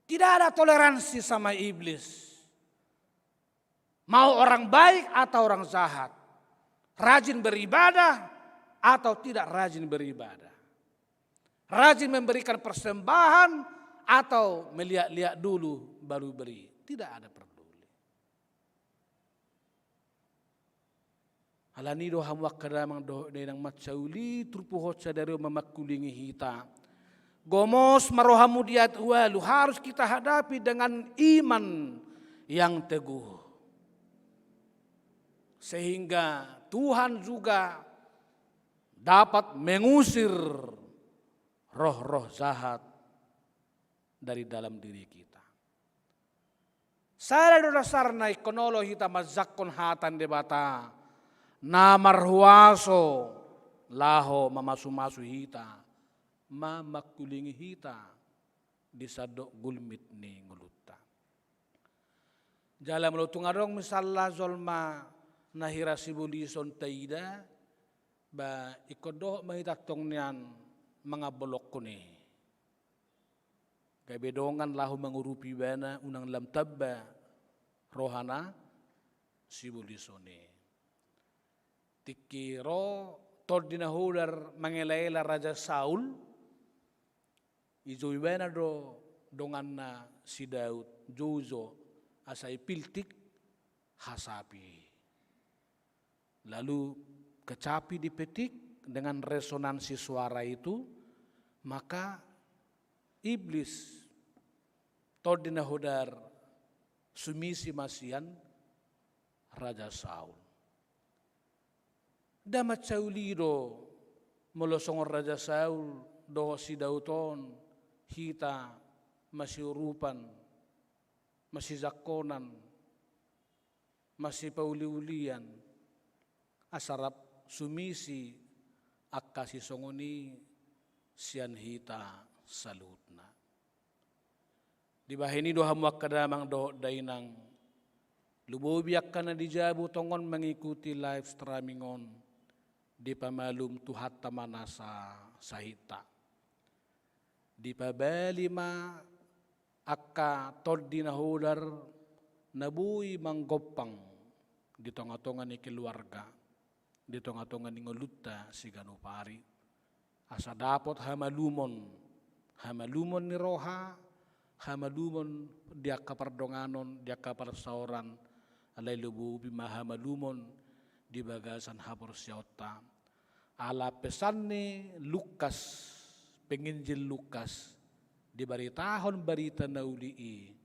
Tidak ada toleransi sama iblis. Mau orang baik atau orang jahat. rajin beribadah atau tidak rajin beribadah. Rajin memberikan persembahan atau melihat-lihat dulu baru beri. Tidak ada peduli. Alani do hamwak kadamang do denang matsauli trupuhot sadari memakulingi hita. Gomos marohamu diat walu harus kita hadapi dengan iman yang teguh. Sehingga Tuhan juga dapat mengusir roh-roh jahat dari dalam diri kita. Saya dasarna ikonolo hita mazakkon hatan debata na marhuaso laho mamasu-masu hita mamakulingi hita di sadok gulmit ni ngulutta. Jala melutung adong misalnya zolma nahira sibulison taida ba ikodo mahitatong niyan mga bolok ko ni. Kaya bedongan lahu mengurupi bana unang lam tabba rohana sibulisone. Tikiro tod dinahudar mangelaila Raja Saul ijoy bana do dongan na si Daud Jozo asay piltik hasapi. Lalu kecapi dipetik dengan resonansi suara itu, maka iblis todina hodar sumisi masian Raja Saul. Damat saulido molosong Raja Saul do si Dauton hita masih urupan masih zakonan masih pauli-ulian asarap sumisi akasi songoni sian hita salutna. Di bahini doha muak kadamang do dainang lubobiak kana dijabu tongon mengikuti live streaming on di pamalum tuhat tamanasa sahita. Di pabalima akka toddi nahudar nabui manggopang di tonga-tonga ni keluarga. Di tonga-tonga ni ngolutta si ganupari asa dapot hamalumon ni roha hamalumon dia kapardonganon dia kaparsauran alay lubu bima hamalumon di bagasan hapor siota ala pesan ni Lukas penginjil Lukas di baritahon barita naulii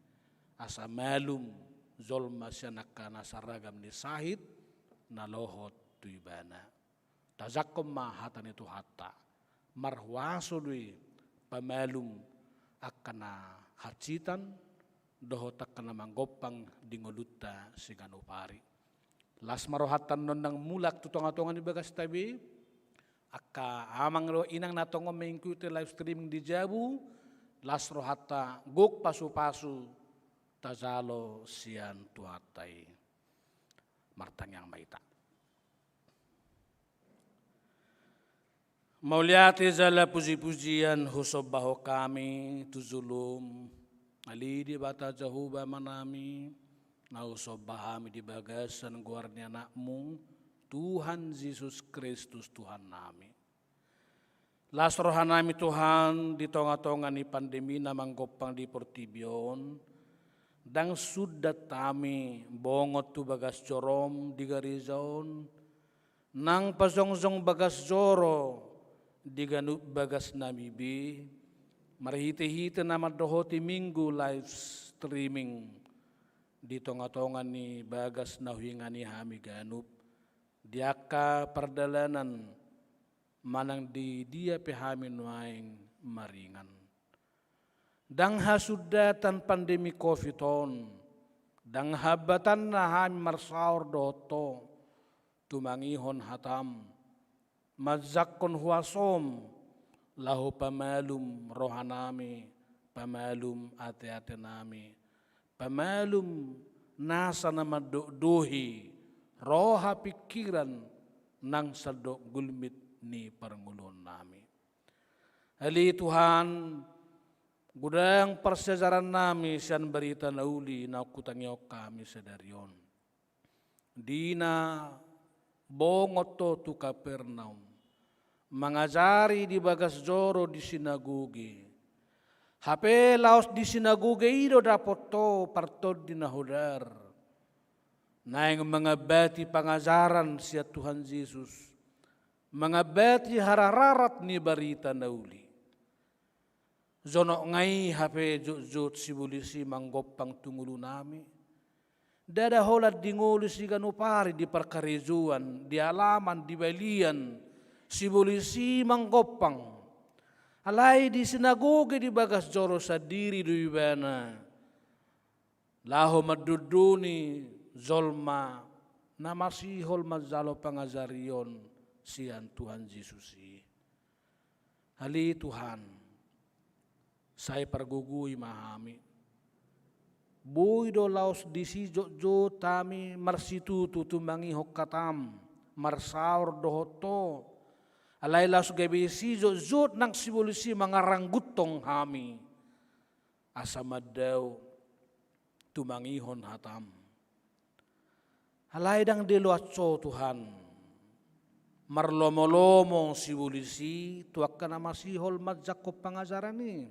asa malum zolma sianaka nasaragam ni sahid nalohot tuibana tazakom mahatan itu hatta marhuaso dui pamalum akana hacitan dohotak kana manggopang dingolutta siganupari las marohatan nondang mulak tutonga-tonga di bagas tabi akka amang ro inang natongo mengikuti live streaming di Jabu las rohata gok pasu-pasu tazalo sian tuatai martang yang maita. Mauliati zala puji-pujian husobaho kami tuzulum ali di bata jahuba manami na husobahami di bagasan guarnya anakmu Tuhan Yesus Kristus Tuhan nami. Las rohanami Tuhan di tonga-tonga ni pandemi na manggopang di Portibion dang sudah tami bongot tu bagas jorom di Garizon nang pasongjong bagas joro di ganup bagas namibi marhite-hite nama dohoti minggu live streaming di tonga-tonga ni bagas nahuingani hami ganup diaka perdalanan manang di dia pehami nuaing maringan dang hasudatan pandemi COVID-on dang habatan na hami marsaur doto tumangihon hatam mazakkon huasom lahu pamalum rohanami pamalum ate-ate nami pamalum nasa na madohi roha pikiran nang sadok gulmit ni parngulon nami. Ali Tuhan gudang persejaran nami sian berita nauli na kutangyo kami sedarion. Dina bongot to tu Kapernaum, mengajari di bagas joro di sinagoge. Hape laos di sinagoge ido dapat to partod di nahodar. Naing mengabati pengajaran siya Tuhan Yesus, mengabati harararat ni barita nauli. Zono ngai hape jut sibulisi manggopang tungulu nami. Dada holat di ngulu si ganupari di perkarejuan, di alaman, di balian, sibulisi manggopang. Alai di sinagoge di bagas joro sadiri di ibana. Laho maduduni zolma namasihol mazalo pangazarion sian Tuhan Yesusi. Hali Tuhan, saya pergugui mahami. Bui do laos disi jo tami marsitu tutumbangi hokatam marsaur dohoto. Alai laos gebesi jo nang sibulisi mangaranggutong hami. Asamadau tumangihon hatam. Alai dang diluatso Tuhan. Marlomo-lomo sibulisi tuak kana masihol madzako pangajarani.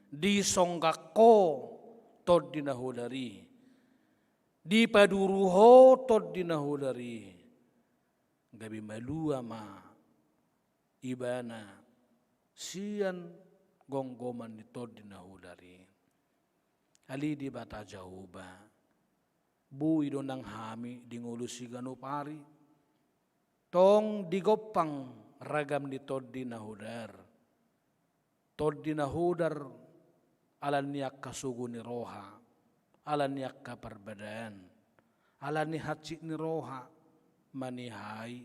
Di songgako tod dinahodari. Di paduruho tod dinahodari. Gabi malua ma ibana sian gonggoman ni tod dinahodari. Ali di bata jahuba. Bui do nang hami di ngulusi ganupari. Tong digopang ragam ni tod dinahudar. Tod dinahudar alan niyak kasugo ni roha, alan niyak kaperbedaan, alan ni hacik ni roha, manihai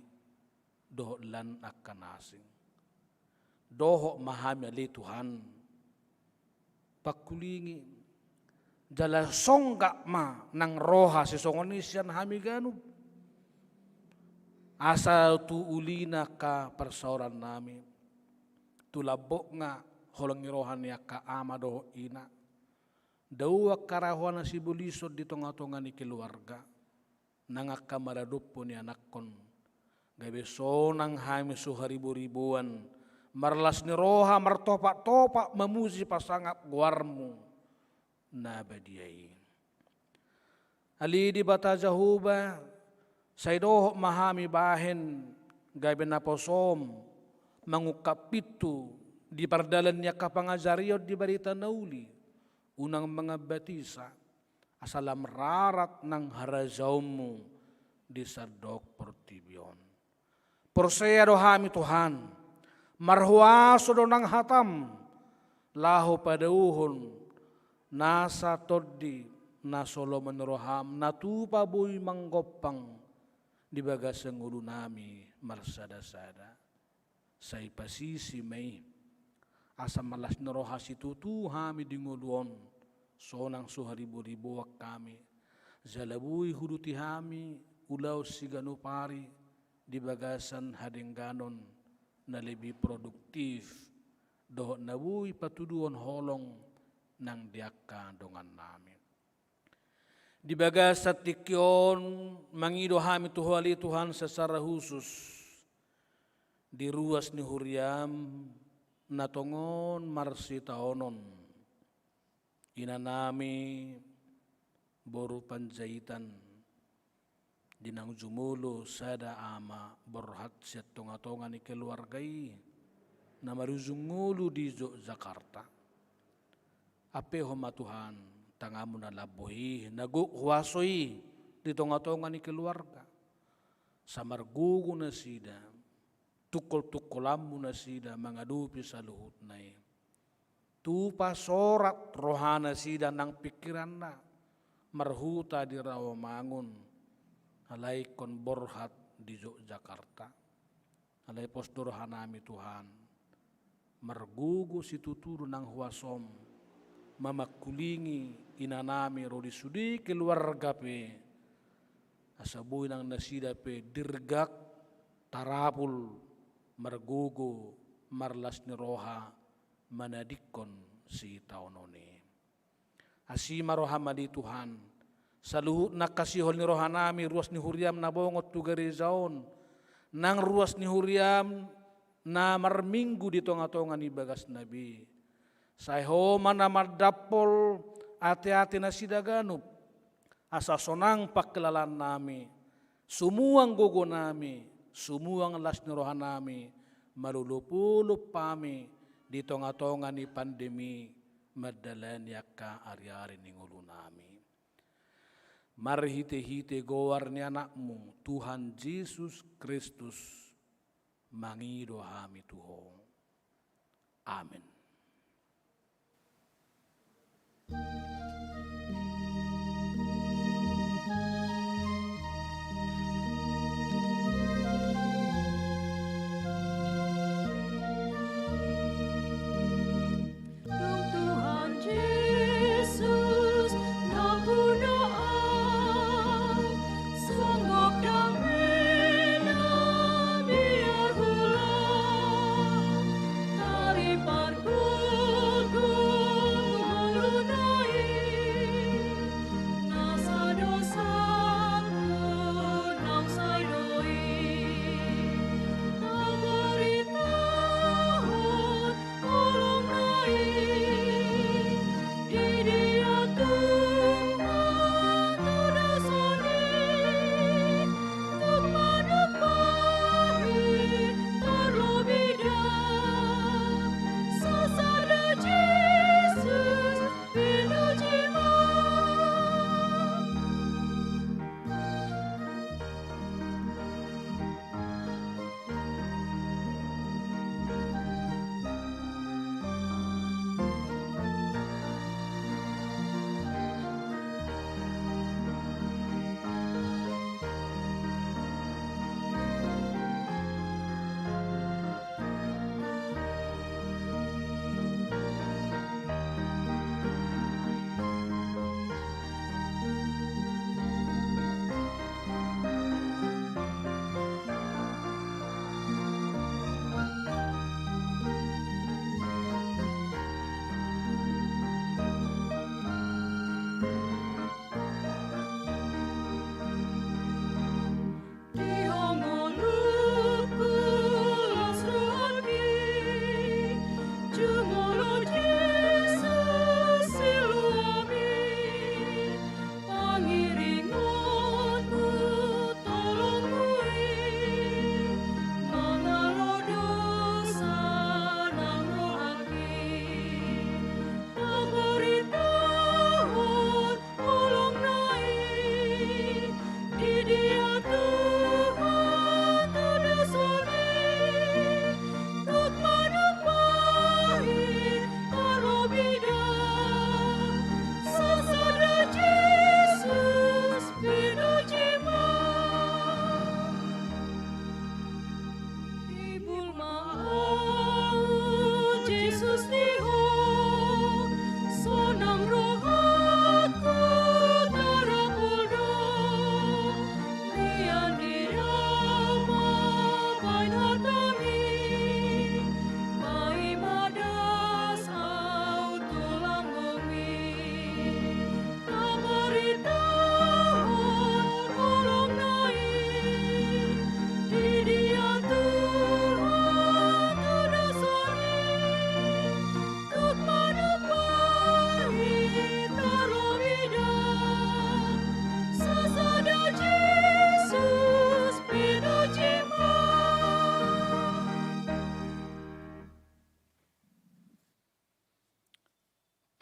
doho lan akan asing. Doho mahami ali Tuhan, pakulingi, jala songgak ma nang roha si songonisian hami ganu. Asal tu ulina ka persauran nami, tu labok nga holang rohan ya ka amado ina. Dawa karahuan si bulisod di tonga-tonga ni keluarga. Nangaka maradupo ni anakon. Gabe sonang hami suharibu-ribuan. Marlas ni roha martopak-topak memuji pasangap guarmu. Nabadiyai. Ali di bata jahuba. Saidoho mahami bahen. Gabe naposom. Mangukap pitu. Di pardalan niya kapangazariyo di barita nauli, unang mga batisa, asalam rarat ng harazaw mo di sadok portibyon. Porsaya do hami Tuhan, marhuaso do ng hatam, laho padauhon, nasa toddi, na Solomon roham, natupa buy manggopang, di bagas ang ulo nami, marsada-sada, sa ipasisi may, asa malas na roha si tutu hami dinguluon sonang suharibu-ribu wak kami zalabuy huduti hami ulaw si ganupari di bagasan hadengganon na lebih produktif doho nabuy patuduon holong ng diaka dongan namin di bagasat tikyon mangido hami tuhali Tuhan secara khusus di ruas ni Huriam natongon marsitaonon inanami boru panjaitan dinang jumulo sada ama borhat siat tonga-tonga ni keluargai na maruzungulu di Jakarta ape homa Tuhan tangamu na labuhi naguk huasoi di tonga-tonga ni keluarga samargugu na sida tukol-tukolamu na sida mangadupi sa luhut na tupa sorat rohana sida ng pikiran na marhuta di Rawamangun alay kon borhat di Jakarta alay postur hanami Tuhan margugo si tuturo ng huwasom mamakulingi inanami rodi sudi keluarga pe asabuy ng nasida pe dirgak tarapul margugo marlas ni roha manadikon si taonone. Asima roha madi Tuhan Saluhut na kasihol ni rohanami ruas ni huriam na bongot tu garizaon. Nang ruas ni huriam na marminggu di tonga-tonga ni bagas nabi. Sayho mana mardapol ate-ate na sidaganup. Asa sonang pakilalan nami. Sumuang gogo nami. Sumuang las ni rohanami. Malulupulup pami di tonga-tonga ni pandemi. Madalan yaka ari-ari ni ngulu nami. Marhite-hite gowar ni anakmu Tuhan Yesus Kristus mangido hami Tuhan. Amin. Dong Tuhan Yesus na punaan, sanggup dan rela biar pulang, dari pargulgung melunai, nasa dosaku nang saidoi, tak beritahu kolong naik, di dia Tuhan tudah soni, tuk menepahi terlebih dah, sesada Yesus pilu jiwa.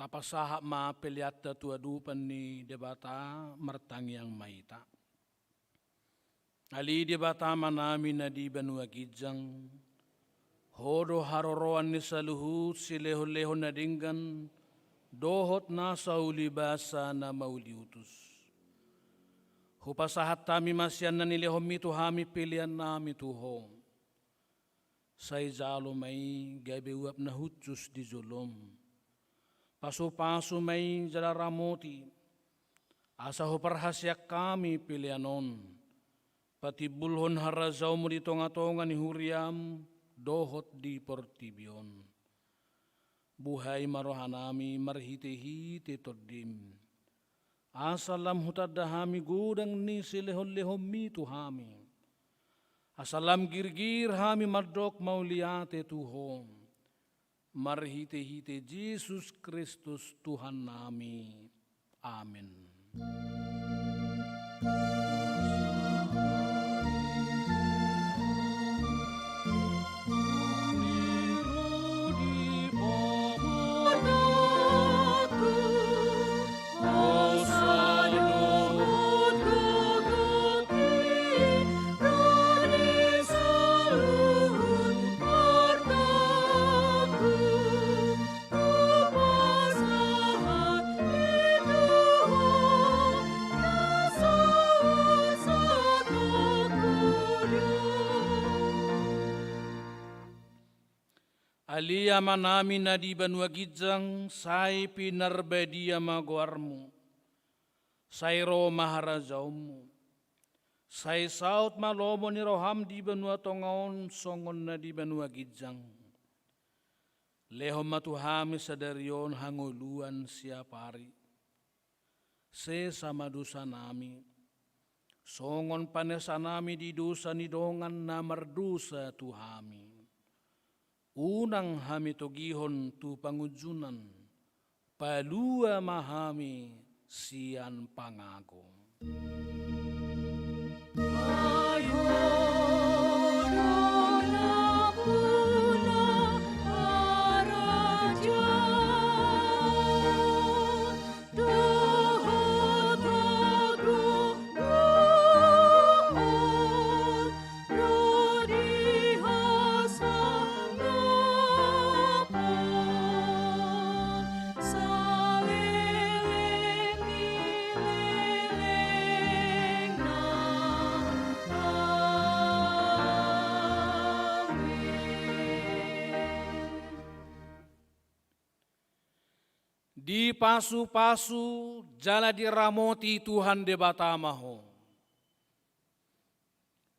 Tapasaha ma peliata tua dupan ni debata martangi yang maita. Ali debata manami na di banua gijang. Hodo haroroan ni saluhut sileho-leho na dinggan. Dohot na sa ulibasa na mauliutus. Hupasahat tami masyan na nilehom ito hami pilihan nami tuho. Say jalo may gabiwap na hutsus di zulom. Paso-paso may jalaramoti, asa ho parhasyak kami pilianon, pati bulhon harazaw mo di tonga-tonga ni huriam, dohot di portibion. Buhay marohanami marhite-hite tordim, Asalam hutadahami gudang ni silehon-lehom mi tuhami. Asalam girgir hami madok mauliate Tuhom. Marhite-hite Yesus Kristus Tuhan nami. Amin. Alia manami na di banua gijang, say pinarbedia maguarmu, say ro maharajaumu, say saut malomo ni roham di banua tongaon, songon na di banua gijang. Lehom matuhami sadarion hanguluan siapari, se sama dosa nami, songon panesa nami di dosa ni dongan na mardosa tuhami. Unang hami togihon tu pangujunan, palua mahami sian pangagong. Di pasu-pasu jala diramoti Tuhan de batamaho.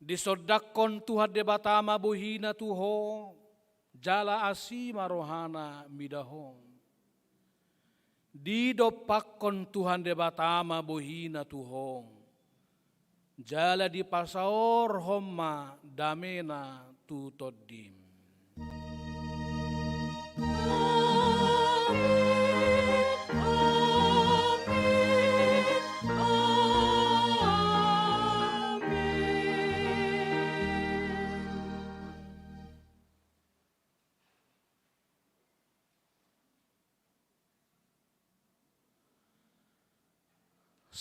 Disodakon Tuhan de batama buhina tuho, jala asima rohana midaho. Didopakon Tuhan de batama buhina tuho, jala di pasaor homma damena tutodim.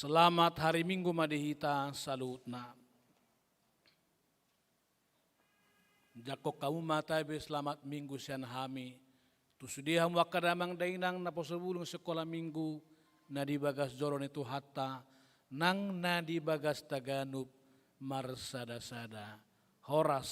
Selamat hari Minggu madehita salutna. Jakok kamu mata be selamat Minggu sian hami. Tu sudiham wakadamang dainang na posebulung sekolah Minggu na di bagas joron itu hatta nang na di bagas Taganub marsada-sada horas